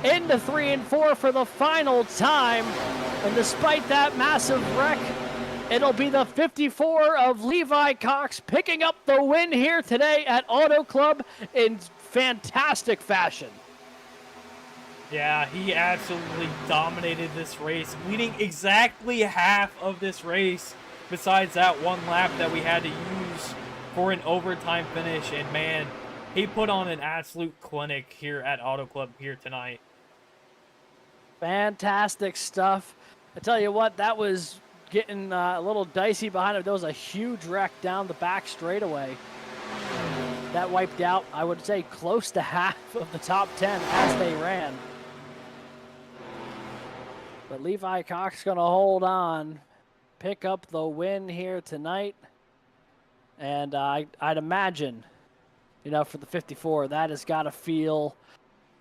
Into 3 and 4 for the final time. And despite that massive wreck, it'll be the 54 of Levi Cox picking up the win here today at Auto Club in fantastic fashion. Yeah, he absolutely dominated this race, leading exactly half of this race, besides that one lap that we had to use for an overtime finish. And man, he put on an absolute clinic here at Auto Club here tonight. Fantastic stuff. I tell you what, that was getting a little dicey behind him. There was a huge wreck down the back straightaway. That wiped out, I would say, close to half of the top 10 as they ran. But Levi Cox going to hold on, pick up the win here tonight. And I'd imagine, you know, for the 54, that has got to feel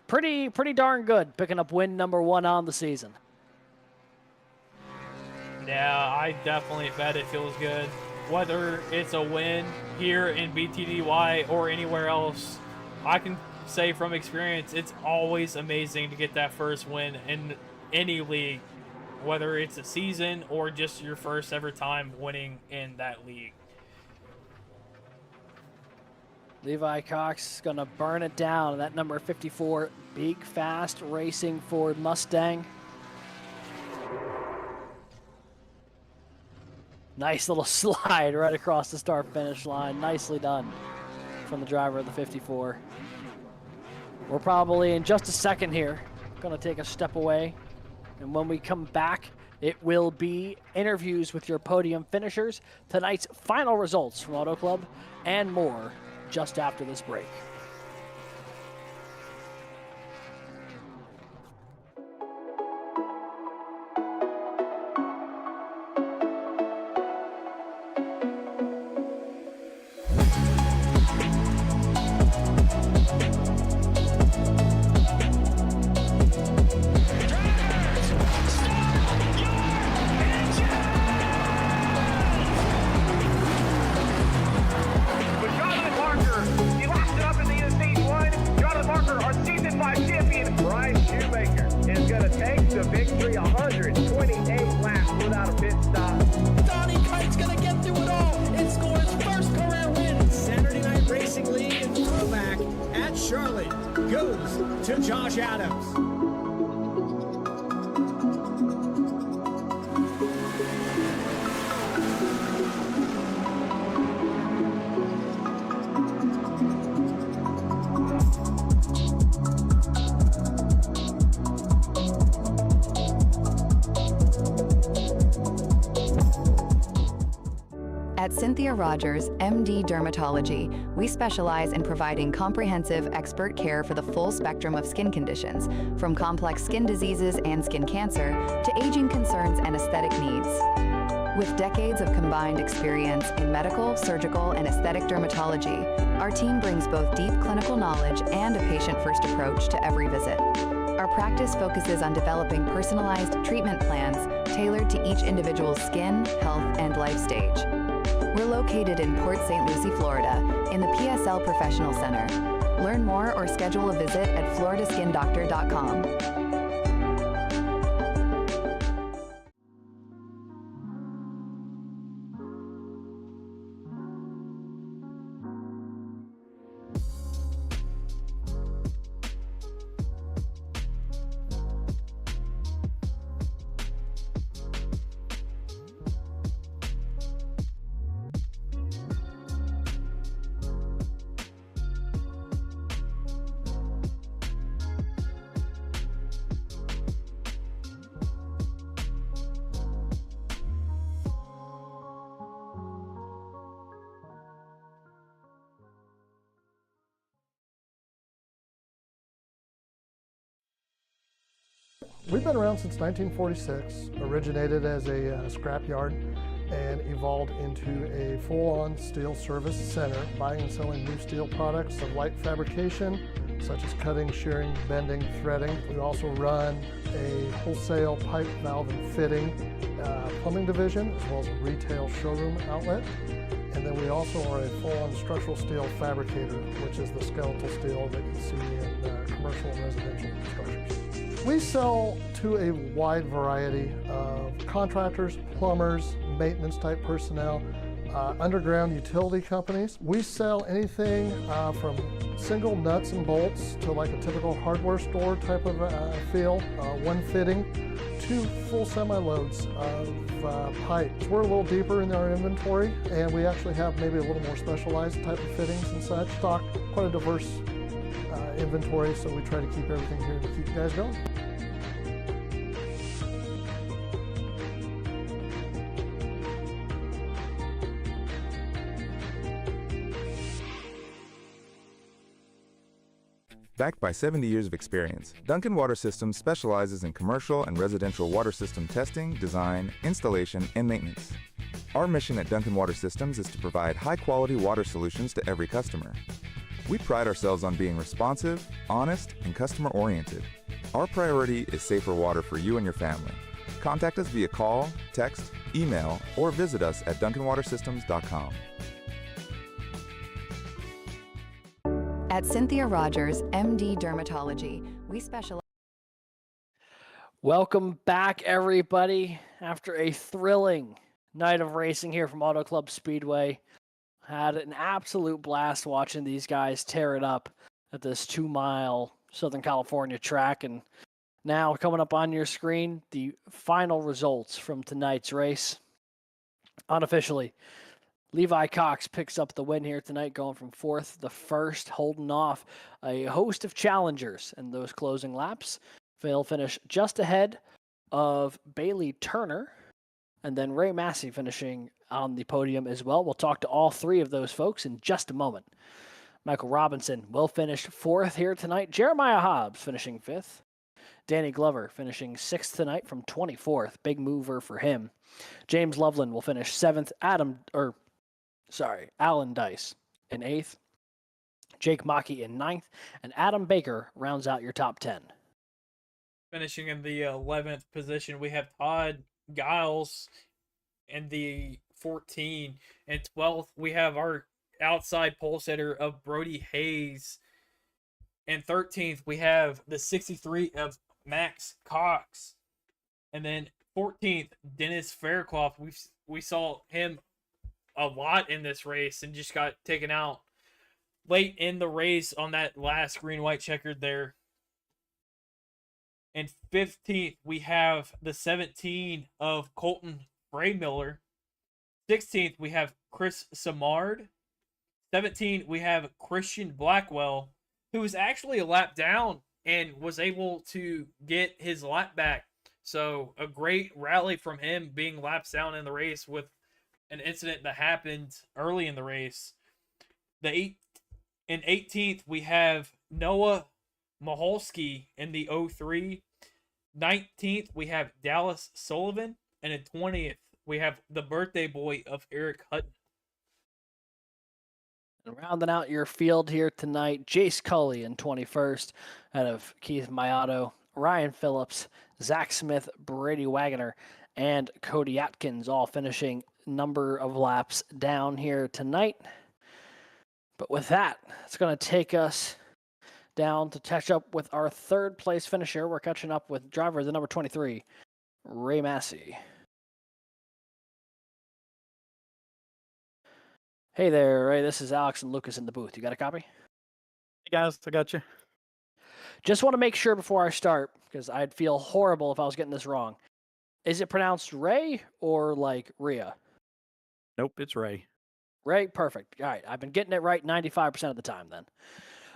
pretty darn good, picking up win number 1 on the season. Yeah, I definitely bet it feels good. Whether it's a win here in BTDY or anywhere else, I can say from experience, it's always amazing to get that first win in any league, whether it's a season or just your first ever time winning in that league. Levi Cox is going to burn it down. That number 54, big, fast racing Ford Mustang. Nice little slide right across the start-finish line. Nicely done from the driver of the 54. We're probably in just a second here going to take a step away. And when we come back, it will be interviews with your podium finishers, tonight's final results from Auto Club, and more just after this break. At Cynthia Rogers, MD Dermatology, we specialize in providing comprehensive expert care for the full spectrum of skin conditions, from complex skin diseases and skin cancer to aging concerns and aesthetic needs. With decades of combined experience in medical, surgical, and aesthetic dermatology, our team brings both deep clinical knowledge and a patient-first approach to every visit. Our practice focuses on developing personalized treatment plans tailored to each individual's skin, health, and life stage. We're located in Port St. Lucie, Florida, in the PSL Professional Center. Learn more or schedule a visit at floridaskindoctor.com. We've been around since 1946, originated as a scrap yard and evolved into a full-on steel service center, buying and selling new steel products of light fabrication, such as cutting, shearing, bending, threading. We also run a wholesale pipe, valve, and fitting plumbing division, as well as a retail showroom outlet. And then we also are a full-on structural steel fabricator, which is the skeletal steel that you see in commercial and residential structures. We sell to a wide variety of contractors, plumbers, maintenance type personnel, underground utility companies. We sell anything from single nuts and bolts to like a typical hardware store type of feel, one fitting, to full semi-loads of pipes. We're a little deeper in our inventory, and we actually have maybe a little more specialized type of fittings and such. Stock quite a diverse inventory, so we try to keep everything here to keep you guys going. Backed by 70 years of experience, Duncan Water Systems specializes in commercial and residential water system testing, design, installation, and maintenance. Our mission at Duncan Water Systems is to provide high-quality water solutions to every customer. We pride ourselves on being responsive, honest, and customer-oriented. Our priority is safer water for you and your family. Contact us via call, text, email, or visit us at duncanwatersystems.com. At Cynthia Rogers, MD Dermatology, we specialize. Welcome back, everybody. After a thrilling night of racing here from Auto Club Speedway, had an absolute blast watching these guys tear it up at this 2-mile Southern California track. And now coming up on your screen, the final results from tonight's race. Unofficially, Levi Cox picks up the win here tonight, going from 4th to 1st, holding off a host of challengers in those closing laps. They'll finish just ahead of Bailey Turner, and then Ray Massey finishing on the podium as well. We'll talk to all three of those folks in just a moment. Michael Robinson will finish 4th here tonight. Jeremiah Hobbs finishing 5th. Danny Glover finishing 6th tonight from 24th. Big mover for him. James Loveland will finish 7th. Alan Dice in 8th, Jake Maki in 9th, and Adam Baker rounds out your top 10. Finishing in the 11th position, we have Todd Giles in the 14. And 12th, we have our outside pole setter of Brody Hayes. And 13th, we have the 63 of Max Cox. And then 14th, Dennis Faircloth. We saw him a lot in this race and just got taken out late in the race on that last green-white checkered there. And 15th, we have the 17 of Colton Braymiller. 16th, we have Chris Samard. 17th, we have Christian Blackwell, who was actually a lap down and was able to get his lap back. So a great rally from him, being laps down in the race with an incident that happened early in the race. In 18th, we have Noah Maholsky in the 03. 19th, we have Dallas Sullivan. And in 20th, we have the birthday boy of Eric Hutton. And rounding out your field here tonight, Jace Cully in 21st out of Keith Mayato, Ryan Phillips, Zach Smith, Brady Wagoner, and Cody Atkins all finishing number of laps down here tonight. But with that, it's going to take us down to catch up with our 3rd place finisher. We're catching up with driver the number 23, Ray Massey. Hey there, Ray. This is Alex and Lucas in the booth. You got a copy? Hey guys, I got you. Just want to make sure before I start, because I'd feel horrible if I was getting this wrong. Is it pronounced Ray or like Rhea? Nope, it's Ray. Ray, perfect. All right, I've been getting it right 95% of the time then.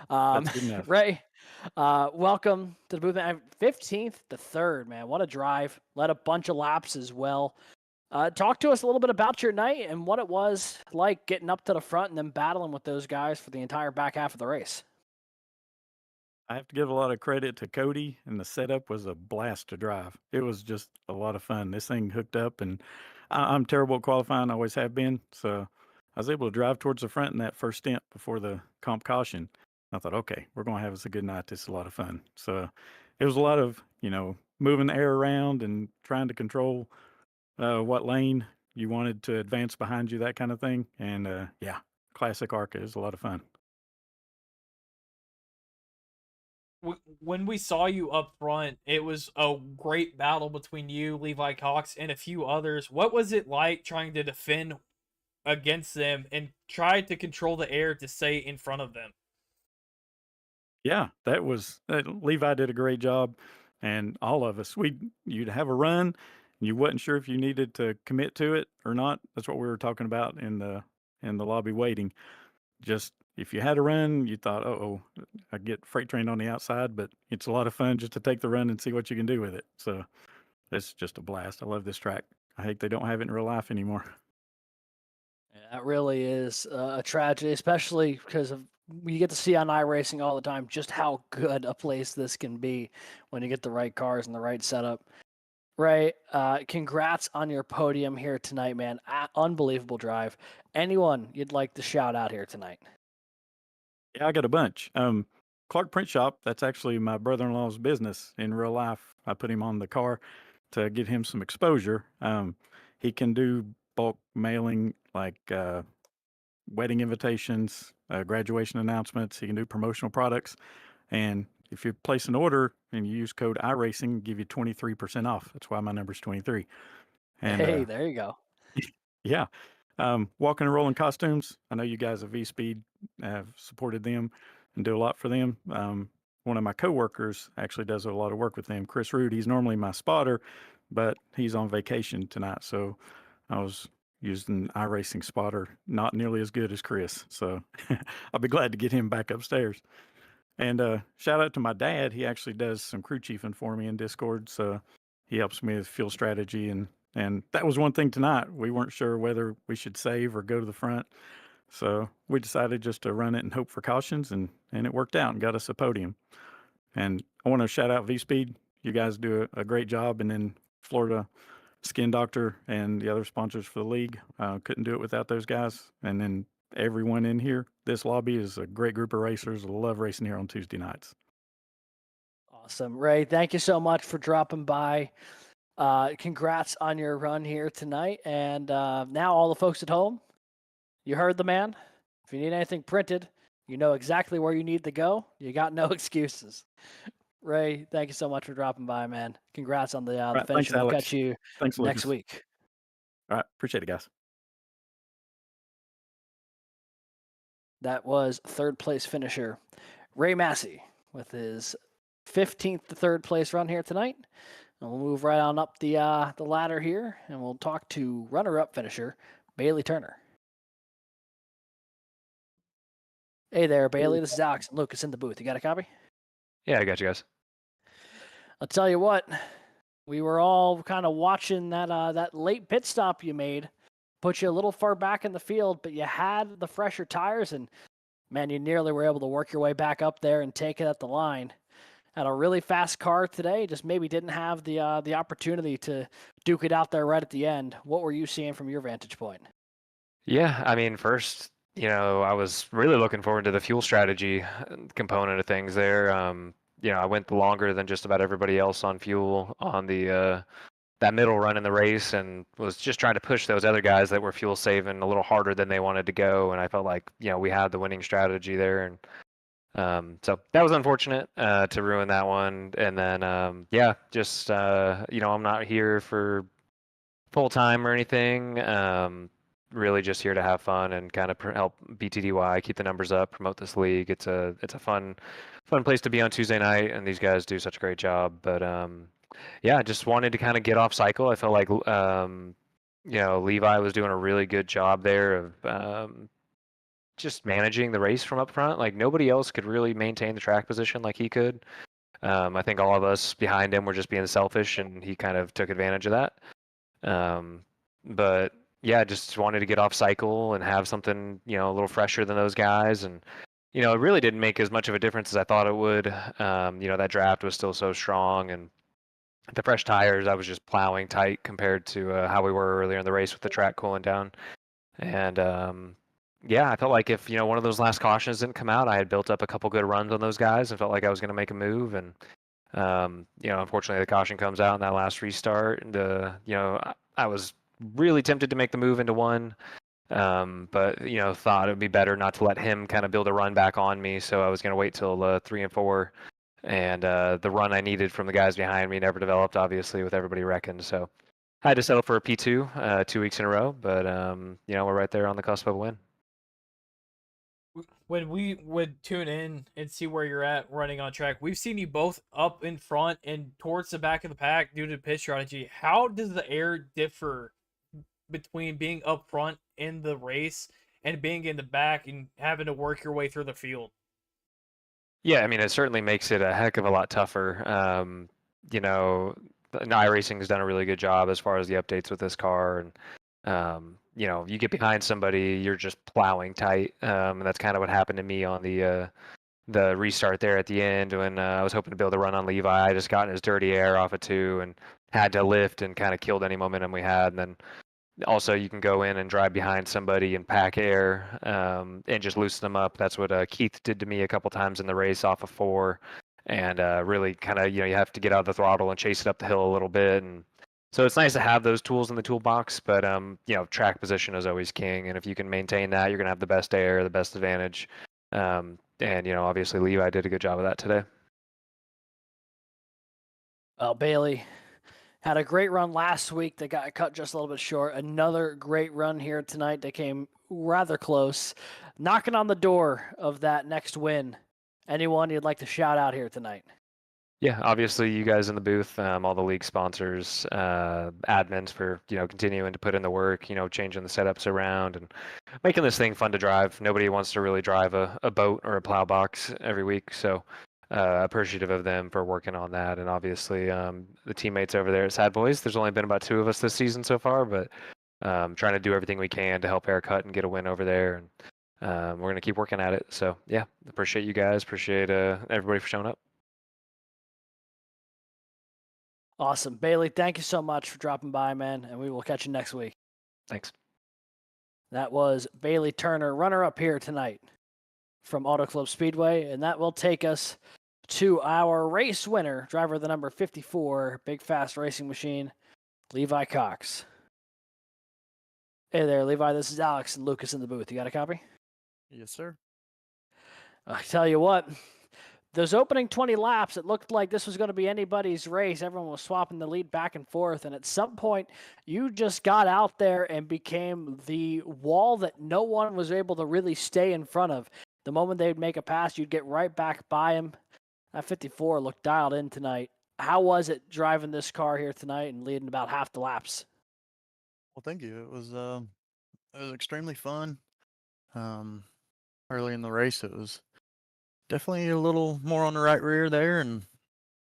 That's good enough. Ray, welcome to the booth, man. 15th to 3rd, man. What a drive. Led a bunch of laps as well. Talk to us a little bit about your night and what it was like getting up to the front and then battling with those guys for the entire back half of the race. I have to give a lot of credit to Cody, and the setup was a blast to drive. It was just a lot of fun. This thing hooked up, and I'm terrible at qualifying, I always have been. So I was able to drive towards the front in that first stint before the comp caution. I thought, okay, we're going to have us a good night. This is a lot of fun. So it was a lot of, moving the air around and trying to control what lane you wanted to advance behind you, that kind of thing. And yeah, classic ARCA is a lot of fun. When we saw you up front, it was a great battle between you, Levi Cox, and a few others. What was it like trying to defend against them and try to control the air to stay in front of them? Yeah, that was Levi did a great job, and all of us. You'd have a run, and you wasn't sure if you needed to commit to it or not. That's what we were talking about in the lobby waiting. Just if you had a run, you thought, oh, I get freight trained on the outside, but it's a lot of fun just to take the run and see what you can do with it. So it's just a blast. I love this track. I hate they don't have it in real life anymore. That really is a tragedy, especially because of you get to see on iRacing all the time just how good a place this can be when you get the right cars and the right setup. Ray, congrats on your podium here tonight, man. Unbelievable drive. Anyone you'd like to shout out here tonight? Yeah, I got a bunch. Clark Print Shop, that's actually my brother-in-law's business in real life. I put him on the car to get him some exposure. He can do bulk mailing like wedding invitations, graduation announcements. He can do promotional products. And if you place an order and you use code iRacing, give you 23% off. That's why my number's 23. And hey, there you go. Yeah. Walking and rolling costumes. I know you guys at VSPEED have supported them and do a lot for them. One of my coworkers actually does a lot of work with them. Chris Root, he's normally my spotter, but he's on vacation tonight. So I was using iRacing spotter, not nearly as good as Chris. So I'll be glad to get him back upstairs. And shout out to my dad. He actually does some crew chiefing for me in Discord. So he helps me with fuel strategy. And that was one thing tonight. We weren't sure whether we should save or go to the front. So we decided just to run it and hope for cautions, and it worked out and got us a podium. And I want to shout out VSPEED. You guys do a great job. And then Florida Skin Doctor and the other sponsors for the league. Couldn't do it without those guys. And then everyone in here, this lobby is a great group of racers. I love racing here on Tuesday nights. Awesome. Ray, thank you so much for dropping by. Congrats on your run here tonight. And now all the folks at home, you heard the man. If you need anything printed, you know exactly where you need to go. You got no excuses. Ray, thank you so much for dropping by, man. Congrats on the finish. We'll catch you next week. All right. Appreciate it, guys. That was third place finisher Ray Massey with his 15th to third place run here tonight. And we'll move right on up the ladder here, and we'll talk to runner-up finisher Bailey Turner. Hey there, Bailey. This is Alex and Lucas in the booth. You got a copy? Yeah, I got you guys. I'll tell you what, we were all kind of watching that late pit stop you made. Put you a little far back in the field, but you had the fresher tires, and man, you nearly were able to work your way back up there and take it at the line. Had a really fast car today, just maybe didn't have the opportunity to duke it out there right at the end. What were you seeing from your vantage point? Yeah, I mean, first, I was really looking forward to the fuel strategy component of things there. I went longer than just about everybody else on fuel on the that middle run in the race, and was just trying to push those other guys that were fuel saving a little harder than they wanted to go. And I felt like, we had the winning strategy there. And so that was unfortunate to ruin that one. And then, I'm not here for full time or anything. Really just here to have fun and kind of help BTDY keep the numbers up, promote this league. It's a fun place to be on Tuesday night, and these guys do such a great job. But I just wanted to kind of get off cycle. I felt like Levi was doing a really good job there of just managing the race from up front. Like, nobody else could really maintain the track position like he could. I think all of us behind him were just being selfish, and he kind of took advantage of that. But yeah, just wanted to get off cycle and have something, a little fresher than those guys. And, it really didn't make as much of a difference as I thought it would. That draft was still so strong, and the fresh tires, I was just plowing tight compared to how we were earlier in the race with the track cooling down. And yeah, I felt like if one of those last cautions didn't come out, I had built up a couple good runs on those guys and felt like I was going to make a move. And unfortunately, the caution comes out in that last restart. And I was really tempted to make the move into one, but thought it would be better not to let him kind of build a run back on me. So I was going to wait till 3 and 4. And the run I needed from the guys behind me never developed, obviously, with everybody wrecking. So I had to settle for a P2 2 weeks in a row, but we're right there on the cusp of a win. When we would tune in and see where you're at running on track, we've seen you both up in front and towards the back of the pack due to pit strategy. How does the air differ between being up front in the race and being in the back and having to work your way through the field? Yeah, I mean, it certainly makes it a heck of a lot tougher. iRacing has done a really good job as far as the updates with this car, and you get behind somebody, you're just plowing tight, and that's kind of what happened to me on the restart there at the end when I was hoping to build a run on Levi. I just got in his dirty air off of 2 and had to lift and kind of killed any momentum we had, and then also you can go in and drive behind somebody and pack air and just loosen them up. That's what Keith did to me a couple times in the race off of 4, and really kind of you have to get out of the throttle and chase it up the hill a little bit. And so it's nice to have those tools in the toolbox, but track position is always king, and if you can maintain that, you're gonna have the best air, the best advantage. And obviously Levi did a good job of that today. Well, Bailey had a great run last week that got cut just a little bit short. Another great run here tonight that came rather close. Knocking on the door of that next win. Anyone you'd like to shout out here tonight? Yeah, obviously you guys in the booth, all the league sponsors, admins for continuing to put in the work, changing the setups around and making this thing fun to drive. Nobody wants to really drive a boat or a plow box every week, so appreciative of them for working on that. And obviously the teammates over there at Sad Boys. There's only been about 2 of us this season so far, but trying to do everything we can to help haircut and get a win over there. And we're gonna keep working at it. So yeah, appreciate you guys. Appreciate everybody for showing up. Awesome. Bailey, thank you so much for dropping by, man, and we will catch you next week. Thanks. That was Bailey Turner, runner-up here tonight from Auto Club Speedway, and that will take us to our race winner, driver the number 54, Big Fast Racing Machine, Levi Cox. Hey there, Levi. This is Alex and Lucas in the booth. You got a copy? Yes, sir. I tell you what, those opening 20 laps, it looked like this was going to be anybody's race. Everyone was swapping the lead back and forth, and at some point, you just got out there and became the wall that no one was able to really stay in front of. The moment they'd make a pass, you'd get right back by him. That 54 looked dialed in tonight. How was it driving this car here tonight and leading about half the laps? Well, thank you. It was extremely fun. Early in the race, it was definitely a little more on the right rear there, and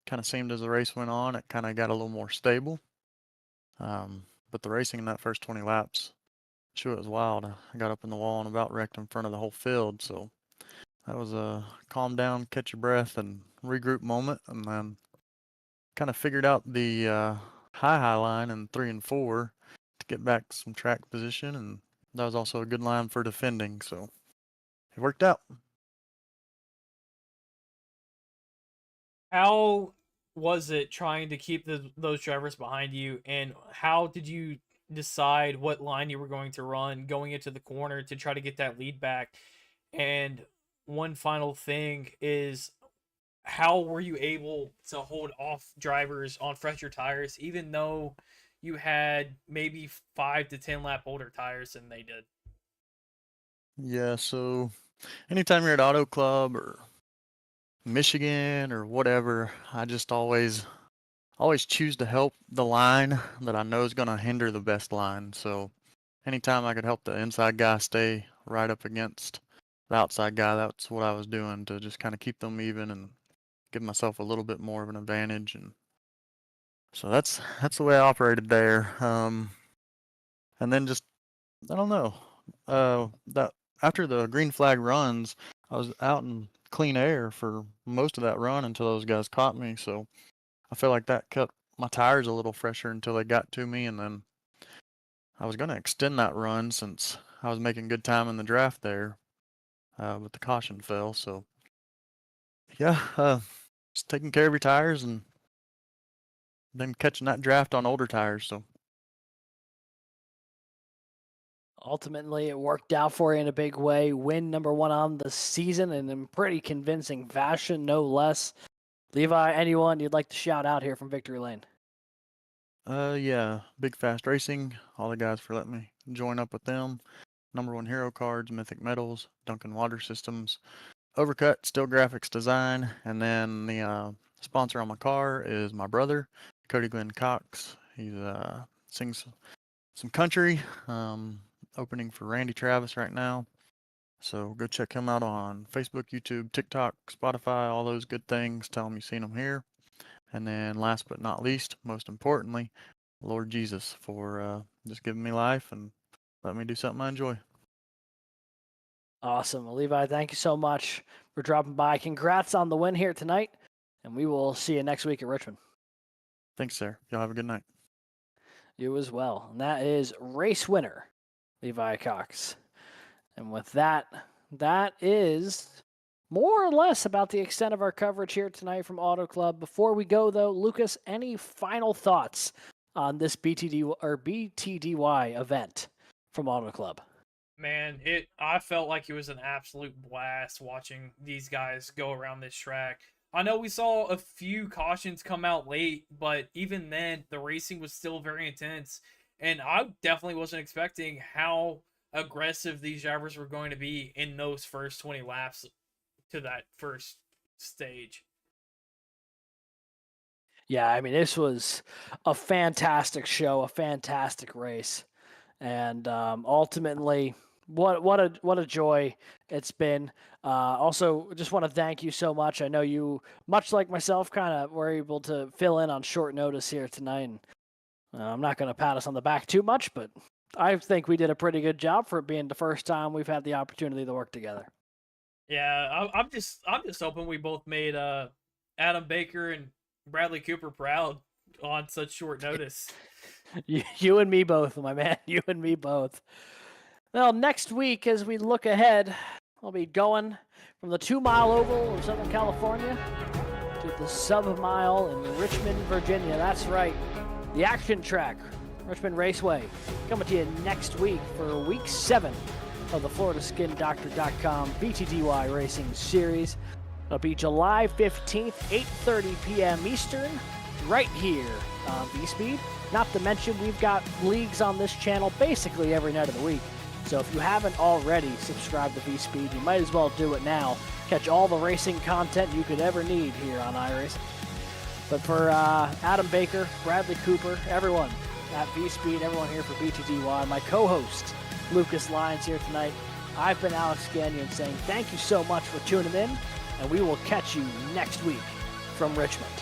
kind of seemed as the race went on, it kind of got a little more stable. But the racing in that first 20 laps, sure, it was wild. I got up in the wall and about wrecked in front of the whole field. So that was a calm down, catch your breath, and regroup moment, and then kind of figured out the high line in 3 and 4 to get back some track position, and that was also a good line for defending. So it worked out. How was it trying to keep those drivers behind you, and how did you decide what line you were going to run going into the corner to try to get that lead back? And one final thing is, how were you able to hold off drivers on fresher tires, even though you had maybe 5 to 10 lap older tires than they did? Yeah, so anytime you're at Auto Club or Michigan or whatever, I just always choose to help the line that I know is going to hinder the best line. So anytime I could help the inside guy stay right up against the outside guy, that's what I was doing to just kind of keep them even and give myself a little bit more of an advantage. And so that's the way I operated there. And then just, I don't know, that after the green flag runs, I was out in clean air for most of that run until those guys caught me. So I feel like that kept my tires a little fresher until they got to me. And then I was going to extend that run since I was making good time in the draft there, but the caution fell. So yeah, just taking care of your tires and then catching that draft on older tires. So Ultimately, it worked out for you in a big way. Win number 1 on the season and in pretty convincing fashion, no less. Levi, anyone you'd like to shout out here from Victory Lane? yeah, Big Fast Racing, all the guys for letting me join up with them. Number 1 Hero Cards, Mythic Metals, Duncan Water Systems, Overcut, Still Graphics Design, and then the sponsor on my car is my brother, Cody Glenn Cox. He sings some country, opening for Randy Travis right now. So go check him out on Facebook, YouTube, TikTok, Spotify, all those good things. Tell him you've seen him here. And then last but not least, most importantly, Lord Jesus for just giving me life and letting me do something I enjoy. Awesome. Well, Levi, thank you so much for dropping by. Congrats on the win here tonight, and we will see you next week at Richmond. Thanks, sir. Y'all have a good night. You as well. And that is race winner, Levi Cox. And with that, that is more or less about the extent of our coverage here tonight from Auto Club. Before we go, though, Lucas, any final thoughts on this BTDY event from Auto Club? Man, I felt like it was an absolute blast watching these guys go around this track. I know we saw a few cautions come out late, but even then, the racing was still very intense. And I definitely wasn't expecting how aggressive these drivers were going to be in those first 20 laps to that first stage. Yeah, I mean, this was a fantastic show, a fantastic race. And ultimately, what a joy it's been. Also, just want to thank you so much. I know you, much like myself, kind of were able to fill in on short notice here tonight. And I'm not going to pat us on the back too much, but I think we did a pretty good job for it being the first time we've had the opportunity to work together. Yeah, I'm just hoping we both made Adam Baker and Bradley Cooper proud on such short notice. You and me both, my man. You and me both. Well, next week, as we look ahead, I'll be going from the 2-mile oval of Southern California to the sub-mile in Richmond, Virginia. That's right, the action track, Richmond Raceway, coming to you next week for week 7 of the FloridaSkinDoctor.com BTDY Racing Series. It'll be July 15th, 8:30 p.m. Eastern, right here on VSPEED. Not to mention, we've got leagues on this channel basically every night of the week. So if you haven't already subscribed to VSPEED, you might as well do it now. Catch all the racing content you could ever need here on iRacing. But for Adam Baker, Bradley Cooper, everyone at VSPEED, everyone here for BTDY, my co-host Lucas Lyons here tonight, I've been Alex Gagnon saying thank you so much for tuning in, and we will catch you next week from Richmond.